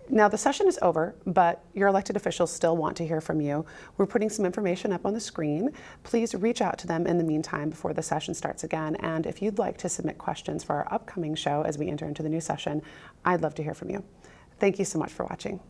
S1: Now the session is over, but your elected officials still want to hear from you. We're putting some information up on the screen. Please reach out to them in the meantime before the session starts again. And if you'd like to submit questions for our upcoming show as we enter into the new session, I'd love to hear from you. Thank you so much for watching.